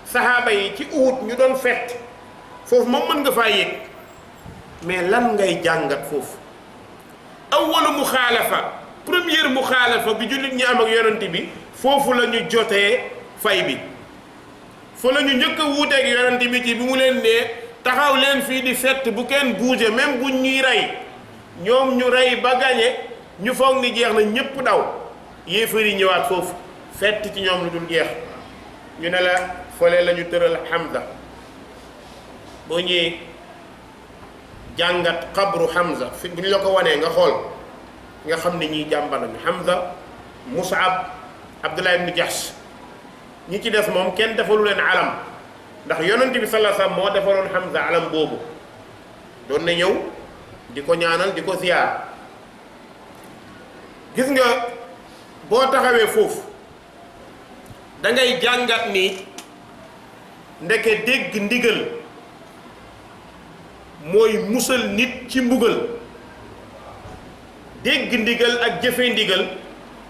saxaaba yi ci Uhud ñu doon fett foofu moom mën nga faa yéeg mais lan ngay jàngat foofu awwalu muxaalafa première muxaalafa bi jullit ñi am ak yonent bi foofu la ñu jotee fay bi fa la ñu njëkk a wuuteeg yonent bi ci bi mu leen nee taxaw leen fii di fett bu kenn bouger même bu ñuy rey ñoom ñu rey ba gañe ñu foog ni jeex na ñépp daw yéefar yi ñëwaat foofu fett ci ñoom lu dul jeex ñu ne la fole la ñu tëral Hamza boo ñëwee jàngat xabru Hamza fi bu ñu la ko wanee nga xool nga xam ne ñiy jàmbar nañu Hamza Mus'ab Abdullah ibn Jahsh ñi ci des moom kenn defalu leen alam ndax yonent bi sallallahu alayhi wasallam moo defaloon Hamza alam boobu doon na ñëw di ko ñaanal di ko ziyaar gis nga boo taxawee foofu da ngay jàngat ni ndeke dégg ndigal mooy musal nit ci mbugal dégg ndigal ak jëfe ndigal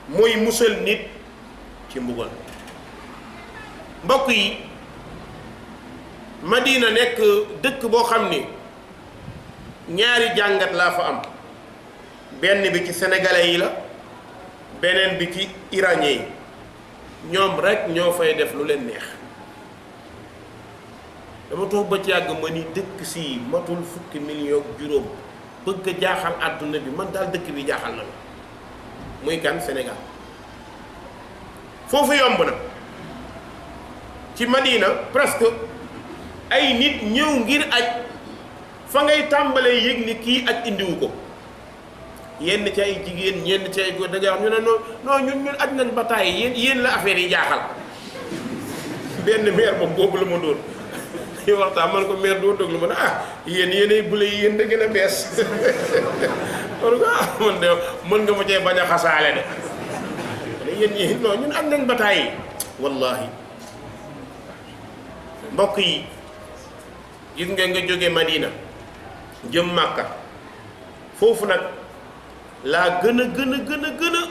mooy musal nit ci mbugal mbokk yi Madina nekk dëkk boo xam ni ñaari jàngat laa fa am benn bi ci sénégalais yi la beneen bi ci iranien yi ñoom rek ñoo fay def lu leen neex dama toog ba ci yàgg ma ni dëkk si matul fukki million ak juróom bëgg a jaaxal àdduna bi man daal dëkk bi jaaxal na ma muy kan Sénégal foofu yomb na ci Madina presque ay nit ñëw ngir aj fa ngay tàmbalee yëg ni kii aj indiwu ko yenn ci ay jigéen ñenn ci ay góor da ngay wax ñu ne non ñun aj nañ ba tàyyi yéen la affaire yi jaaxal benn maire moom boobu la ma doon ñu waxtaan man ko maire doo déglu ma ne yéenay bule yi yéen da gën a bees man ko man de mën nga ma cee bañ a xasaale de yéen non ñun aj nañ ba tàyyi wallahi mbokk yi gis nga jóge Madina jëm Màkka foofu nag laa gën a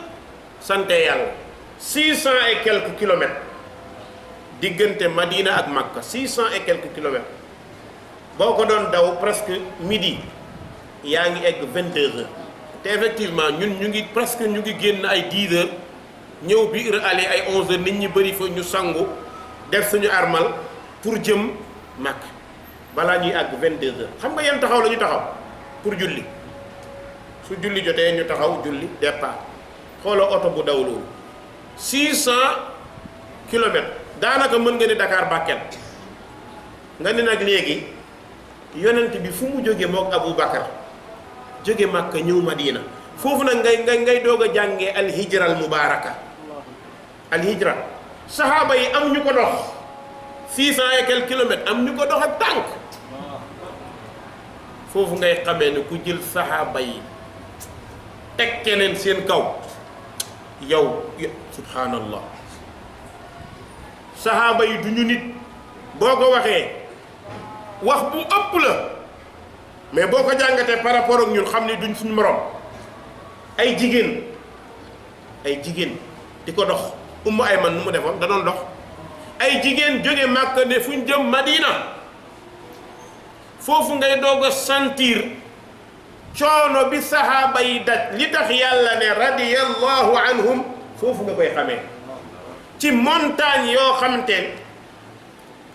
sante yàlla 600 et quelques kilomètres diggante Madina ak Makka 600 et quelques kilomètres boo ko doon daw presque midi yaa ngi egg 22 heures te effectivement ñun ñu ngi génn ay 10 heures ñëw Bi'r Ali ay 11 heures nit ñi bëri fa ñu sangu def suñu armal pour jëm Makka balaa ñuy àgg 22 heures xam nga yan taxaw la ñu taxaw pour julli su julli jotee ñu taxaw julli départ xooloo oto bu daw loolu 600 kilomètres daanaka mën nga ne Dakar Bakel nga ne nag léegi yonent bi fu mu jóge mook Abu Bakar jóge Makka ñëw Madina foofu nag ngay doog a jàngee alhijra al mubaraka alhijra saxaaba yi am ñu ko dox 600 et quelques kilomètres am ñu ko dox ak tànk foofu ngay xamee ne ku jël saxaaba yi teg keneen seen kaw yow subhanallah sahaaba yi du ñu nit boo ko waxee wax bu ëpp la mais boo ko jàngatee par rapport ak ñun xam ne duñ suñu morom ay jigéen di ko dox Ummu Ayman nu mu defoon da doon dox ay jigéen jóge Màkka ne fu ñu jëm Madina foofu ngay doog a sentir coono bi sahaaba yi daj li tax yàlla ne radiyallahu anhum foofu nga koy xamee ci montagne yoo xamante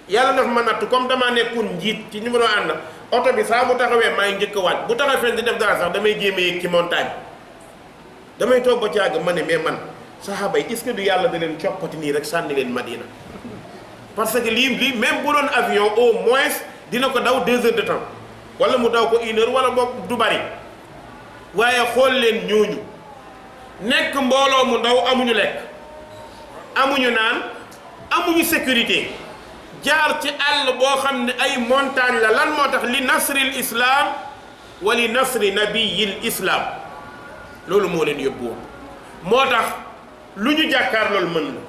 yàlla daf ma natt comme damaa nekkoon njiit ci ñu ma doon ànd oto bi saa bu taxawee maay njëkk a wàcc bu taxawee di def dara sax damay jéem a yéeg ci montagne damay toog ba ci àgg ma ne mais man sahaaba yi est-ce que du yàlla da leen coppati nii rek sànni leen Madina parce que lii même bu doon avion au moins dina ko daw 2 heures de temps wala mu daw ko 1 heure wala boog du bari waaye xool leen ñooñu nekk mbooloo mu ndaw amuñu lekk amuñu naan amuñu sécurité jaar ci àll boo xam ne ay montagne la lan moo tax li nasril islam wa li nasri nabiyil islam loolu moo leen yóbbu woon moo tax lu ñu jàkkaar loolu mën la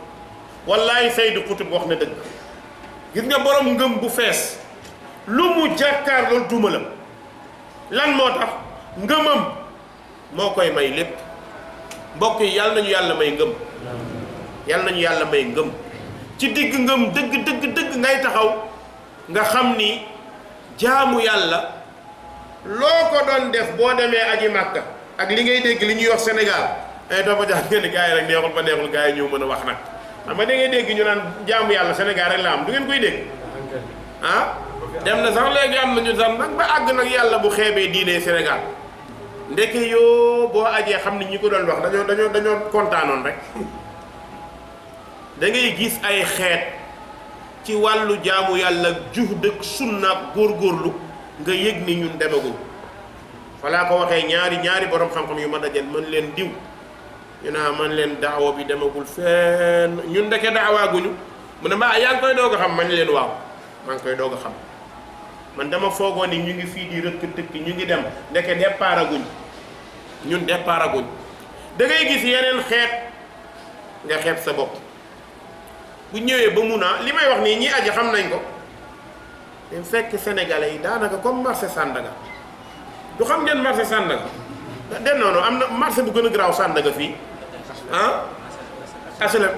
wallahi Saydu Qutb wax na dëgg gis nga borom ngëm bu fees lu mu jàkkaar loolu duma la lan moo tax ngëmam moo koy may lépp mbokk yi yàlla nañu yàlla may ngëm yàlla nañu yàlla may ngëm ci digg ngëm dëgg ngay taxaw nga xam ni jaamu yàlla loo ko doon def boo demee aji Màkka ak li ngay dégg li ñuy wax Sénégal ay doo ko jàng ngeen gars yi rek neexul ba neexul gars yi ñëw mën a wax nag xam nga da ngay dégg ñu naan jaamu yàlla Sénégal rek la am du ngeen koy dégg ah dem na sax léegi am nañu sax nag ba àgg nag yàlla bu xeebee diine Sénégal ndeke yoo boo ajee xam ni ñi ko doon wax dañoo kontaanoon rek da ngay gis ay xeet ci wàllu jaamu yàlla juhd ak sunna ak góorgóorlu nga yëg ni ñun demagul falaa ko waxee ñaari borom xam-xam yu ma dajal mën leen diw ñu naa man leen daawa bi demagul fenn ñun ndeke daawaaguñu mu ne maa yaa ngi koy doog a xam man leen waaw maa ngi koy doog a xam man dama foogoo ni ñu ngi fii di rëkk tëkk ñu ngi dem ndeke départ aguñ ñun départ aguñ da ngay gis yeneen xeet nga xeeb sa bopp bu ñëwee ba mun a li may wax nii ñi aji xam nañ ko dem fekk sénégalais yi daanaka comme marché Sandaga du xam ngeen marché Sandaga den noonu am na marché bu gën a garaaw Sandaga fii ah HLM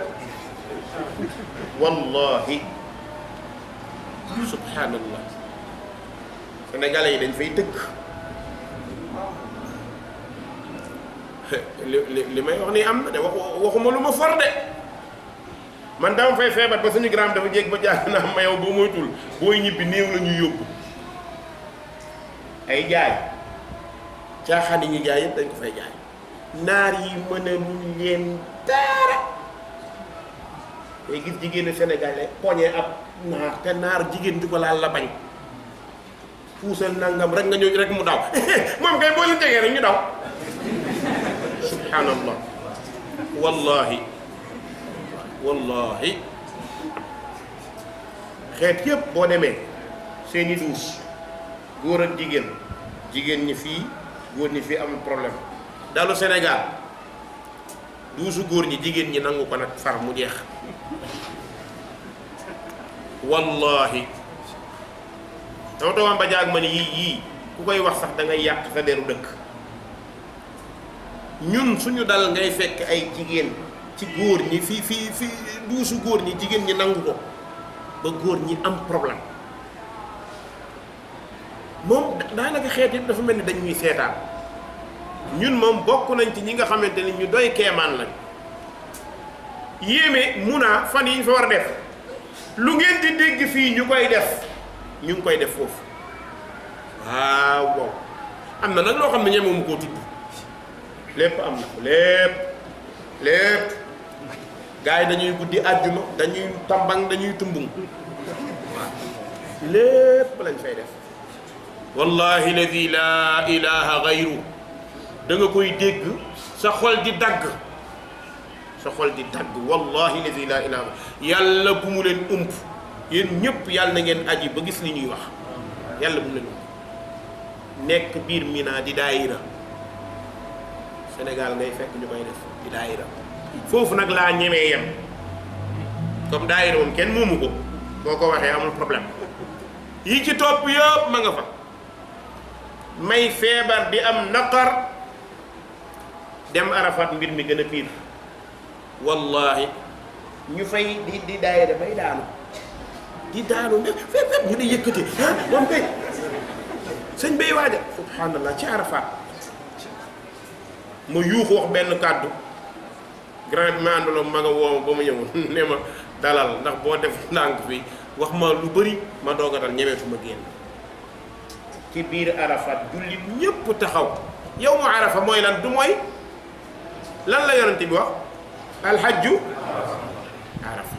wallahi subhanallah sénégalais yi dañ fay tëgg li may wax nii am na de waxuma lu ma for de man dama fay feebar ba suñu gram dafa jéeg ba jàng naa ma yow boo moytul booy ñibbi néew la ñuy yóbbu ay jaay caaxaan yi ñu jaay yëpp dañ ko fay jaay naar yi mën a luñ leen dara day gis jigéenu sénégalais poñe ab naar te naar jigéen di ko laal la bañ puusal nangam rek nga ñëw rek mu daw moom kay boo leen jegee rek ñu daw subhanallah wallahi xeet yëpp boo demee seeni duus góor ak jigéen ñi fii góor ñi fii amul problème dalu Sénégal duusu góor ñi jigéen ñi nangu ko nag far mu jeex wallahi dama toogaan ba jaag ma ni yii ku koy wax sax da ngay yàq sa deru dëkk ñun suñu dal ngay fekk ay jigéen ci góor ñi fii duusu góor ñi jigéen ñi nangu ko ba góor ñi am problème moom daanaka xeet yëpp dafa mel ni dañuy seetaan ñun moom bokk nañ ci ñi nga xamante ni ñu doy keemaan lañ yéeme munaa fan yi ñu fa war a def lu ngeen di dégg fii ñu koy def ñu ngi koy def foofu waaw am na nag loo xam ne ñeme mu koo tudd lépp am na ko lépp gars yi dañuy guddi àjjuma dañuy tambang dañuy tumbung waaw lépp lañ fay def wallahi ladi laa ilaha gayru da nga koy dégg sa xol di dagg wallahi ladi laa ilaha yàlla bu mu leen ump yéen ñëpp yàlla na ngeen aji ba gis li ñuy wax yàlla bu mu leen ump nekk biir Mina di daayira Sénégal ngay fekk ñu koy def di daayira foofu nag laa ñemee yem comme daayira moom kenn moomu ko boo ko waxee amul problème yi ci topp yëpp ma nga fa may feebar di am naqar dem Arafat mbir mi gën a piir wallahi ñu fay di daayira bay daanu ne fépp ñu di yëkkati moom kay sëñ bay waaja subhanallah ci Arafat ma yuuxu wax benn kàddu grand bi ma àndaloon ma nga wooma ba ma ñëwoon ne ma dalal ndax boo def ndànk fi wax ma lu bëri ma doog a dal ñemeetuma génn ci biir Arafat jullit ñépp taxaw yow mu Arafa mooy lan du mooy lan la yonent bi wax alhajju Arafa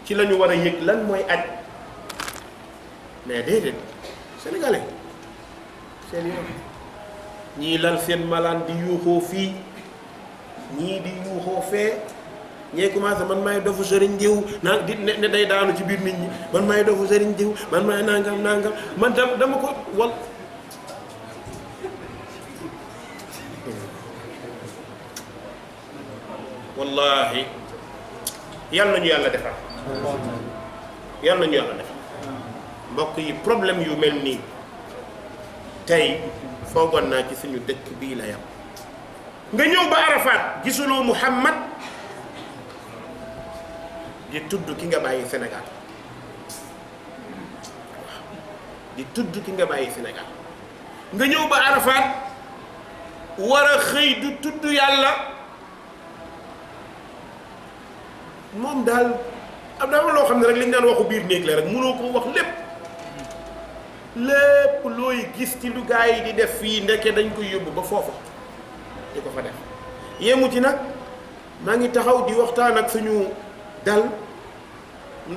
ci la ñu war a yëg lan mooy aj mais déedéet sénégalais seen yoon ñii lal seen malaan di yuuxoo fii ñii di yuuxoo fee ñee commencé man maay dofu sëriñ diw naa di ne day daanu ci biir nit ñi man maay dofu sëriñ diw man maay nangam man dama ko wallahi yal nañu yàlla defar yal nañu yàlla defar mbokk yi problème yu mel nii tey foogoon naa ci suñu dëkk bii la yam nga ñëw ba Arafat gisuloo Muhammad di tudd ki nga bàyyi Sénégal waaw di tudd ki nga bàyyi Sénégal nga ñëw ba Arafat war a xëy du tudd yàlla moom daal am na loo xam ne rek li ñu daan waxu biir néeg la rek mënoo ko wax lépp looy gis ci lu gaa yi di def fii ndeke dañ koy yóbbu ba foofa di ko fa def yemu ci nag maa ngi taxaw di waxtaan ak suñu dal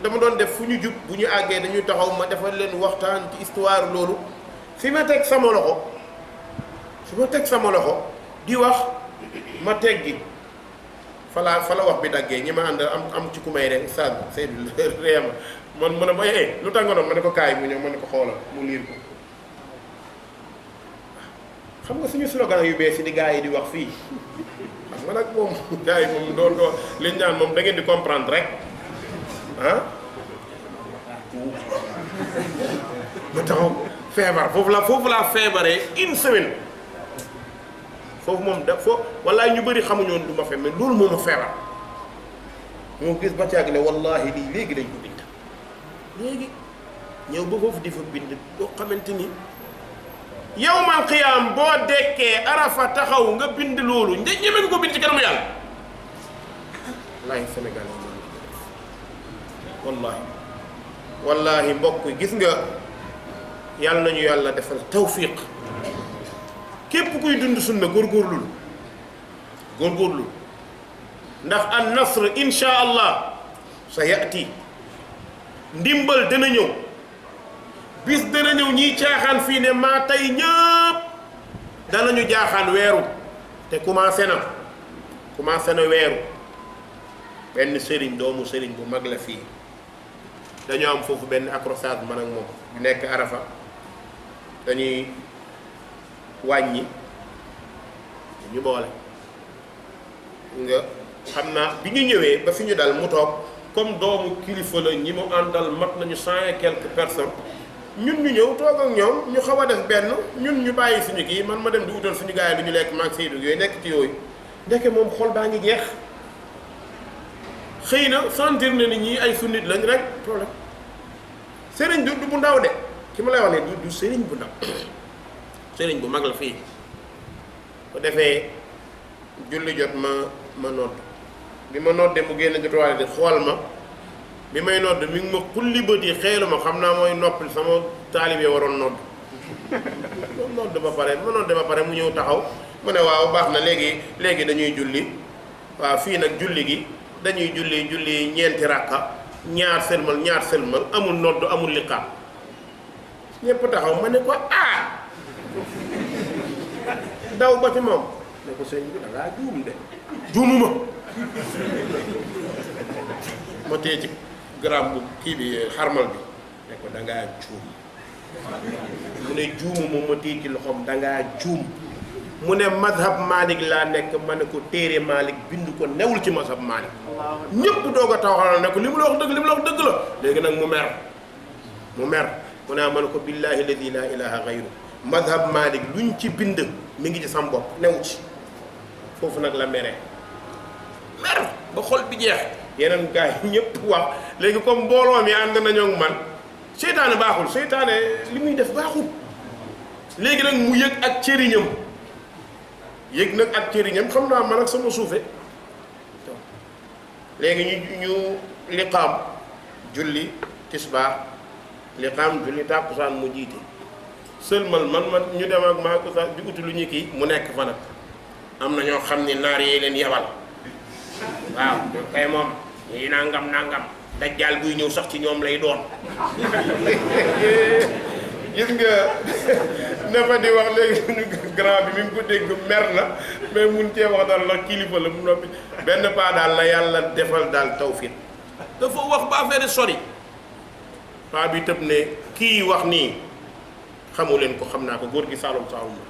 dama doon def fu ñu jub bu ñu àggee dañuy taxaw ma defal leen waxtaan ci histoire loolu fi ma teg sama loxo di wax ma teggi fa la wax bi daggee ñi ma ànd am ci ku may rek Oustaz Seydou réema man mu ne ma lu tax nga doon ma ne ko kaay mu ñëw ma ne ko xoolal mu liir ko xam nga suñu slogan yu bees yi di gars yi di wax fii xam nga nag moom gars yi moom doon liñ naan moom da ngeen di comprendre rek ah ma taxaw feebar foofu laa feebaree une semaine foofu moom wallahi ñu bëri xamuñoon du ma fe mais loolu moo ma feebar moo gis ba caag ne wallahi lii léegi lañ ko bind léegi ñëw ba foofu di fa bind boo xamante ni yawmal qiyaam boo dekkee Arafa taxaw nga bind loolu ñeme nga ko bind ci kanamu yàlla wallahi Sénégal wallahi mbokk gis nga yàlla nañu yàlla defal tawfiq képp kuy dund sunna góorgóorlul ndax an nasr insha allah sa yati ndimbal dana ñëw bis dana ñëw ñiy caaxaan fii ne maa tey ñëpp danañu jaaxaan weeru te commencé na weeru benn sëriñ doomu sëriñ bu mag la fii dañoo am foofu benn accrochage man ak moom bu nekk Arafa dañuy wàññi ñu boole nga xam naa bi ñu ñëwee ba fi ñu dal mu toog comme doomu kilifa la ñi mu àndal mat nañu 100 et quelques personnes ñun ñu ñëw toog ak ñoom ñu xaw a def benn ñun ñu bàyyi suñu kii man ma dem di utal suñu gars yi lu ñu lekk maag Seydou yooyu nekk ci yooyu ndeke moom xol baa ngi jeex xëy na sentir na ni ñii ay sunnit lañ rek problème sëriñ du bu ndaw de ki ma lay wax ne du sëriñ bu ndaw sëriñ bu mag la fii bu defee julli jot ma nodd bi ma noddee mu génn jotuwaale di xool ma bi may nodd mi ngi ma xulli bët yi xeelu ma xam naa mooy noppil sama taalibe waroon nodd nodd ba pare mu ñëw taxaw mu ne waaw baax na léegi dañuy julli waaw fii nag julli gi dañuy julli ñeenti rakka ñaar sëlmal amul nodd amul liqaam ñépp taxaw ma ne ko daw ba ci moom ne ko sëñ bi da ngaa juum de juumuma ma téye ci gramme bu kii bi xarmal bi ne ko da ngaa juum mu ne juumuma ma téye ci loxoom da ngaa juum mu ne mazhab Malik laa nekk ma ne ko téere Malik bind ko newul ci mazhab Malik ñëpp doog a taxawal ne ko li mu la wax dëgg li mu la wax dëgg la léegi nag mu mer mu ne ma ne ko billahi alladi la ilaha gayru madhab Malik luñ ci bind mi ngi ci sam bopp newu ci foofu nag la mer ba xol bi jeex yeneen gars yi ñëpp wax léegi comme mbooloo mi ànd nañoo ak man seytaane baaxul seytaane li muy def baaxul léegi nag mu yëg ak cëriñam xam naa man ak sama suufe léegi ñu liqaam julli tisbaar liqaam julli tàkkusaan mu jiite sëlmal man ñu dem ak maa ko sax di uti lu ñu kii mu nekk fa nag am na ñoo xam ne naar yee leen yebal waaw kay moom ñii nangam dajjaal buy ñëw sax ci ñoom lay doon gis nga dafa di wax léegi suñu grand bi mi ngi ko dégg mer na mais mun cee wax daal la kilifa la mu noppi benn paa daal la yàlla defal daal tawfiq dafa wax ba affaire sori paa bi tëb ne kii wax nii xamu leen ko xam naa ko góor gi Saalum Saalum la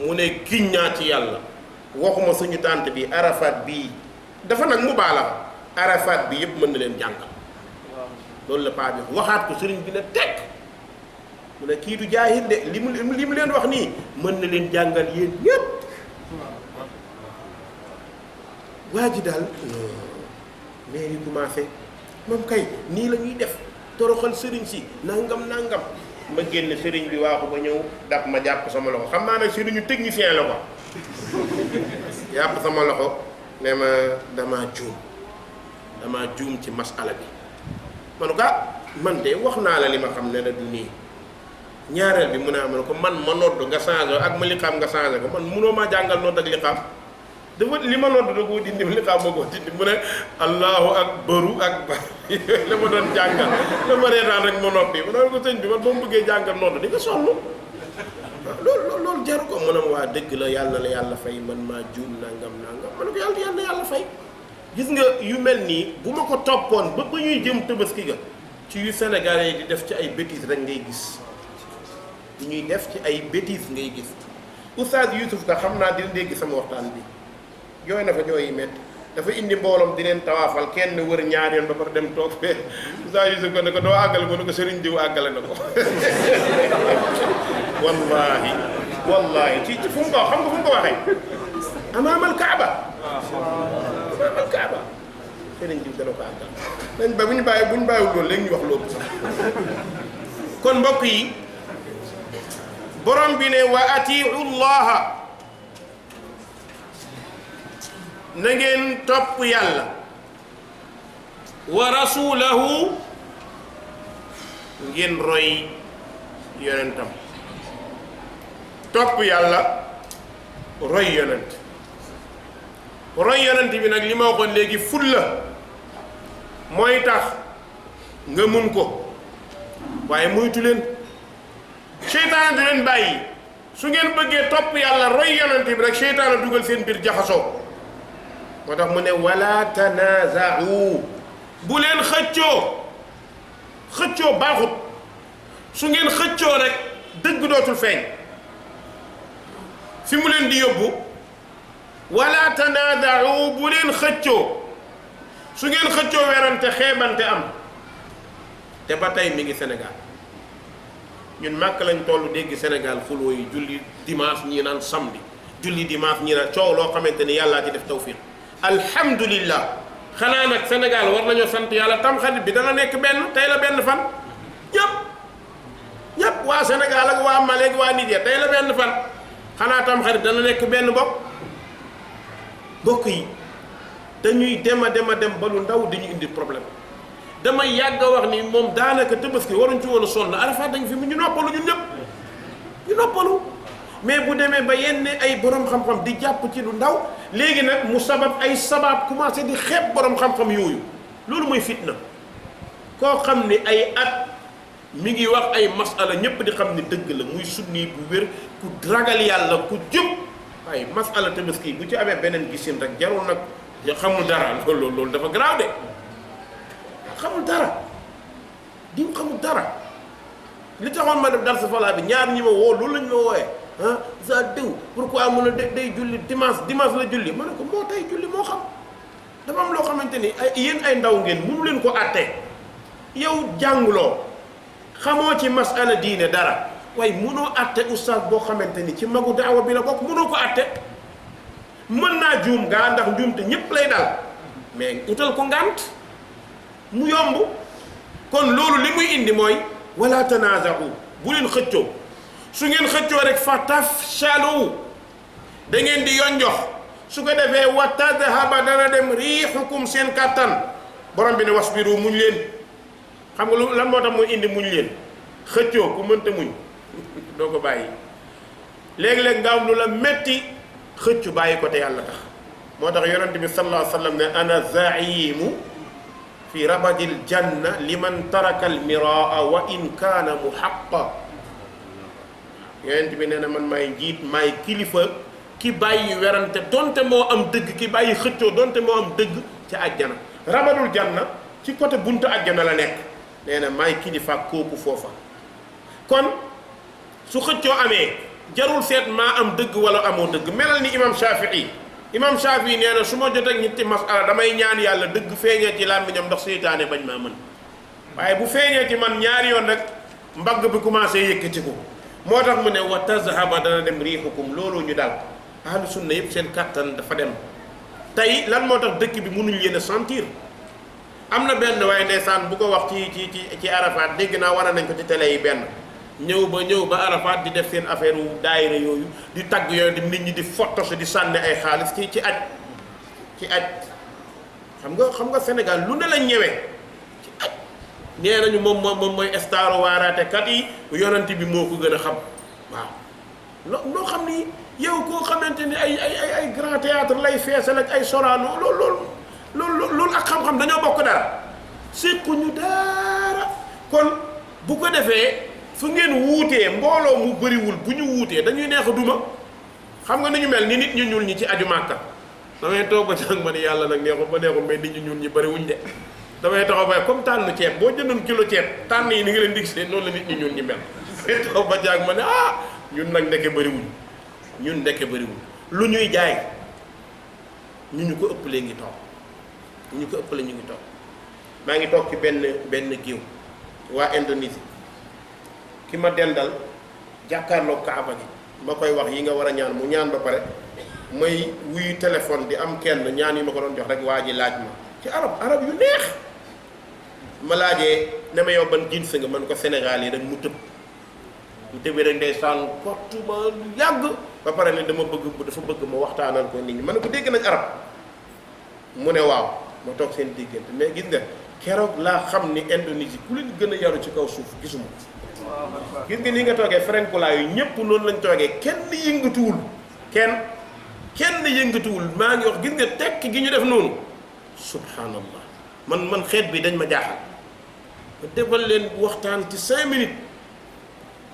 mu ne giñ naa ci yàlla waxuma suñu tànt bi Arafat bii dafa nag mu baala Arafat bi yëpp mën na leen jàngal loolu la paa bi waxaat ko sëriñ bi ne teg mu ne kii du jaahil de li mu leen wax nii mën na leen jàngal yéen ñëpp waa ji daal mais yi commencé moom kay nii la ñuy def toroxal sëriñ si nangam ma génn sëriñ bi waaxu ba ñëw dab ma jàpp sama loxo xam naa nag sëriñu technicien la ko jàpp sama loxo ne ma damaa juum ci masala bi manu ko man de wax naa la li ma xam ne la du nii ñaareel bi mu ne amal ko man ma nodd nga changé ak ma liqaam nga changé ko man munoo maa jàngal nodd ak liqaam dafa li ma nodd da koo dindi liqaam ma koo dindi mu ne allahu akbaru akbar la ma doon jàngal dama reetaan rek ma noppi mu ne ko sëñ bi man ba mu bëggee jàngal nodd di nga sonn loolu jaru ko mu ne ma waa dëgg la yàlla fay man maa juum nangam ma ne ko yàlla fay gis nga yu mel nii bu ma ko toppoon ba ñuy jëm Tabaski ga ci yu Sénégalais yi di def ci ay bêtises rek ngay gis ñuy def ci ay bêtises ngay gis Oustaz Youssouf ka xam naa dina dégg sama waxtaan bi jooy na fa jooy yi métti dafa indi mbooloom di leen tawaafal kenn wër ñaar yoon ba pare dem toog fee Oustaz Youssouf ko ne ko doo àggale ko ne ko sëriñ diw àggale na ko wallahi ci fu mu ko xam nga fu mu ko waxee amaamal Kaaba sëriñ diw dana ko àggal nañ ba bu ñu bàyyiwul loolu léegi ñu wax loolu kon mbokk yi borom bi ne wa atiu llaha na ngeen topp yàlla wa rasulahu ngeen roy yonentam topp yàlla roy yonent bi nag li ma waxoon léegi fulla mooy tax nga mun ko waaye muytu leen seytaane du leen bàyyi su ngeen bëggee topp yàlla roy yonent bi rek seytaane dugal seen biir jaxasoo moo tax mu ne wala tanaaza'u bu leen xëccoo baaxut su ngeen xëccoo rek dëgg dootul feeñ fi mu leen di yóbbu wala tanaaza'u bu leen xëccoo su ngeen xëccoo werante xeebante am te ba tey mi ngi Sénégal ñun màkk lañ toll dégg Sénégal xuloo yi julli dimanche ñii naan samedi julli dimanche ñii naan coow loo xamante ni yàllaa ci def tawfiq alhamdulillah xanaa nag Sénégal war nañoo sant yàlla tamxarit bi dana nekk benn tey la benn fan ñëpp waa Sénégal ak waa Mali ak waa Niger tey la benn fan xanaa tamxarit dana nekk benn bokk yi dañuy dem ba lu ndaw dañu indi problème damay yàgg a wax ni moom daanaka Tabaski waruñ ci woon a sonn Arafat dañ fi mu ñu noppalu ñun ñëpp ñu noppalu mais bu demee ba yenn ay borom xam-xam di jàpp ci lu ndaw léegi nag mu sabab commencé di xeeb borom xam-xam yooyu loolu mooy fitna koo xam ni ay at mi ngi wax ay masala ñëpp di xam ni dëgg la muy sunni bu wér ku ragal yàlla ku jub ay masala Tabaski bu ci amee beneen gisin rek jarul nag xamul dara loolu dafa garaaw de xamul dara diw xamul dara li taxoon ma def dar sa falaa bi ñaar ñi ma woo loolu lañ ma wooyee sa diw pourquoi mun a day julli dimanche la julli ma ne ko moo tey julli moo xam dafa am loo xamante ni yéen ay ndaw ngeen mënu leen ko àtte yow jànguloo xamoo ci masala diine dara waaye mënoo àtte oustaz boo xamante ni ci magu daawa bi la bokk mënoo ko àtte mën naa juum gaa ndax njuumte ñépp lay dal mais utal ko ngànt mu yomb kon loolu li muy indi mooy wala tanaza'u bu leen xëccoo su ngeen xëccoo rek fa tafshalu da ngeen di yonjox su ko defee wa tadhaba dana dem riixukum seen kàttan borom bi ne wasbiru muñ leen xam nga lu lan moo tax muy indi muñ leen xëccoo ku mënta muñ doo ko bàyyi léeg-léeg nga am lu la metti xëccu bàyyi ko te yàlla tax moo tax yonent bi sallallahu alayhi wa sallam ne ana zaimu fi rabadil janna liman taraka al miraa wa in kaana muhaqqa yonent bi nee na man maay njiit maay kilifa ki bàyyi werante donte moo am dëgg ki bàyyi xëccoo donte moo am dëgg ci àjjana rabadul janna ci côté buntu àjjana la nekk nee na maay kilifa kooku foofa kon su xëccoo amee jarul seet maa am dëgg wala amoo dëgg melal ni imam Shafii nee na su ma jot ak ñetti masala damay ñaan yàlla dëgg feeñee ci làmmiñam ndax seytaane bañ maa mën waaye bu feeñee ci man ñaari yoon rek mbagg bi commencé yëkkati ko moo tax mu ne wa tazhaba dana dem riixukum loolu ñu daal ahlu sunna yëpp seen kattan dafa dem tey lan moo tax dëkk bi mënuñ leen a sentir am na benn waaye ndeysaan bu ko wax ci Arafat dégg naa wane nañ ko ci télé yi benn ñëw ba Arafat di def seen affaire wu daayira yooyu di tagg yooyu di nit ñi di fotos di sànni ay xaalis ci aj xam nga Sénégal lu ne la ñëwee ci aj nee nañu moom mooy staru waaraatekat yi yonent bi moo ko gën a xam waaw loo xam ni yow koo xamante ni ay grand théâtre lay feesal ak ay Sorano loolu ak xam-xam dañoo bokk dara séquñu dara kon bu ko defee fu ngeen wuutee mbooloo mu bëriwul bu ñu wuutee dañuy neex a duma xam nga ni ñu mel ni nit ñu ñuul ñi ci aju Màkka damay toog ba jàng ma ni yàlla nag neexul ba neexul mais nit ñu ñuul ñi bëriwuñ de damay taxaw ba comme tànn ceeb boo jëndoon kilo ceeb tànn yi ni nga leen dig see noonu la nit ñu ñuul ñi mel damay taxaw ba jàng ma ne ñun nag ndeke bëriwuñ lu ñuy jaay ñu ko ëppalee ngi toog ñu ko ëppalee ñu ngi toog maa ngi toog ci benn géew waa Indonésie ki ma dendal jàkkaarloo Kaaba gi ma koy wax yi nga war a ñaan mu ñaan ba pare may wuyu téléphone di am kenn ñaan yi ma ko doon jox rek waa ji laaj ma ci arab yu neex ma laajee ne ma yow ban jins nga man ko Sénégal yi rek mu tëbee rek ndeysaan kottu ma yàgg ba pare ne dafa bëgg ma waxtaanal ko nit ñi ma ne ko dégg nañ arab mu ne waaw ma toog seen diggante mais gis nga keroog laa xam ni Indonésie ku leen gën a yaru ci kaw suuf gisuma gis nga ni nga toogee ferenkulaa yu ñëpp noonu lañ toogee kenn yëngatuwul kenn yëngatuwul maa ngi wax gis nga tekk gi ñu def noonu subhanallah man xeet bi dañ ma jaaxal ma defal leen waxtaan ci 5 minutes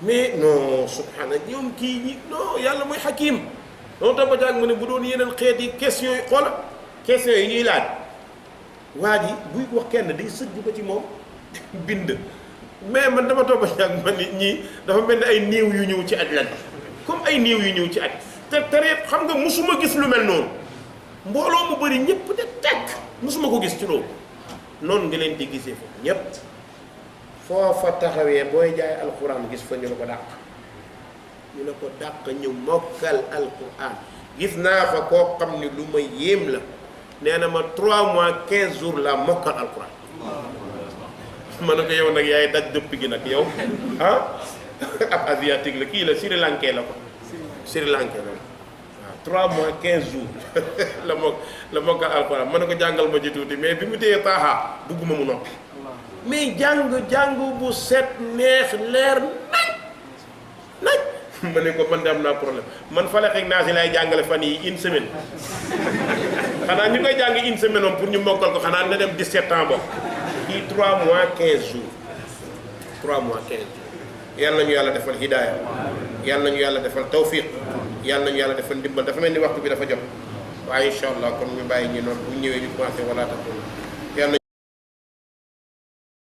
mais non subhanallah ñoom kii ñi non yàlla mooy xakim noonu tax ba jaag mu ne bu doon yeneen xeet yi question yi xoola question yi ñuy laaj waa ji buy wax kenn day sëgg ba ci moom bind mais man dama toog ba yàgg ma nit ñi dafa mel ni ay néew yu ñëw ci aj lan comme ay néew yu ñëw ci aj te tere xam nga musuma gis lu mel noonu mbooloo mu bëri ñëpp de tekk musuma ko gis ci loolu noonu nga leen di gisee foofu ñëpp foofa taxawee booy jaay alquran gis fa ñu la ko dàq ñu mokkal alquran gis naa fa koo xam ni lu ma yéem la nee na ma 3 mois 15 jours la mokkal alquran ma ne ko yow nag yaay daj dëpp gi nag yow ab asiatique la kii la Sri Lankais la ko Sri Lankais la waaw 3 mois 15 jours la mokkal alquran ma ne ko jàngal ma ci tuuti mais bi mu téyee taaxaa bugguma mu noppi mais jàng bu set neex leer nañ ma ne ko man de am naa problème man fale xeeg naa si lay jàngale fan yi 1 semaine xanaa ñu koy jàng 1 semaine om pour ñu mokkal ko xanaa na dem 17 ans bokk kii 3 mois 15 jours 3 mois 15 jours yàlla nañu yàlla defal hidaaya yàlla nañu yàlla defal tawfiq yàlla nañu yàlla defal ndimbal dafa mel ni waxtu bi dafa jot waaye incha allah kon ñu bàyyi ñu noonu bu ñëwee ñu commencé wala tax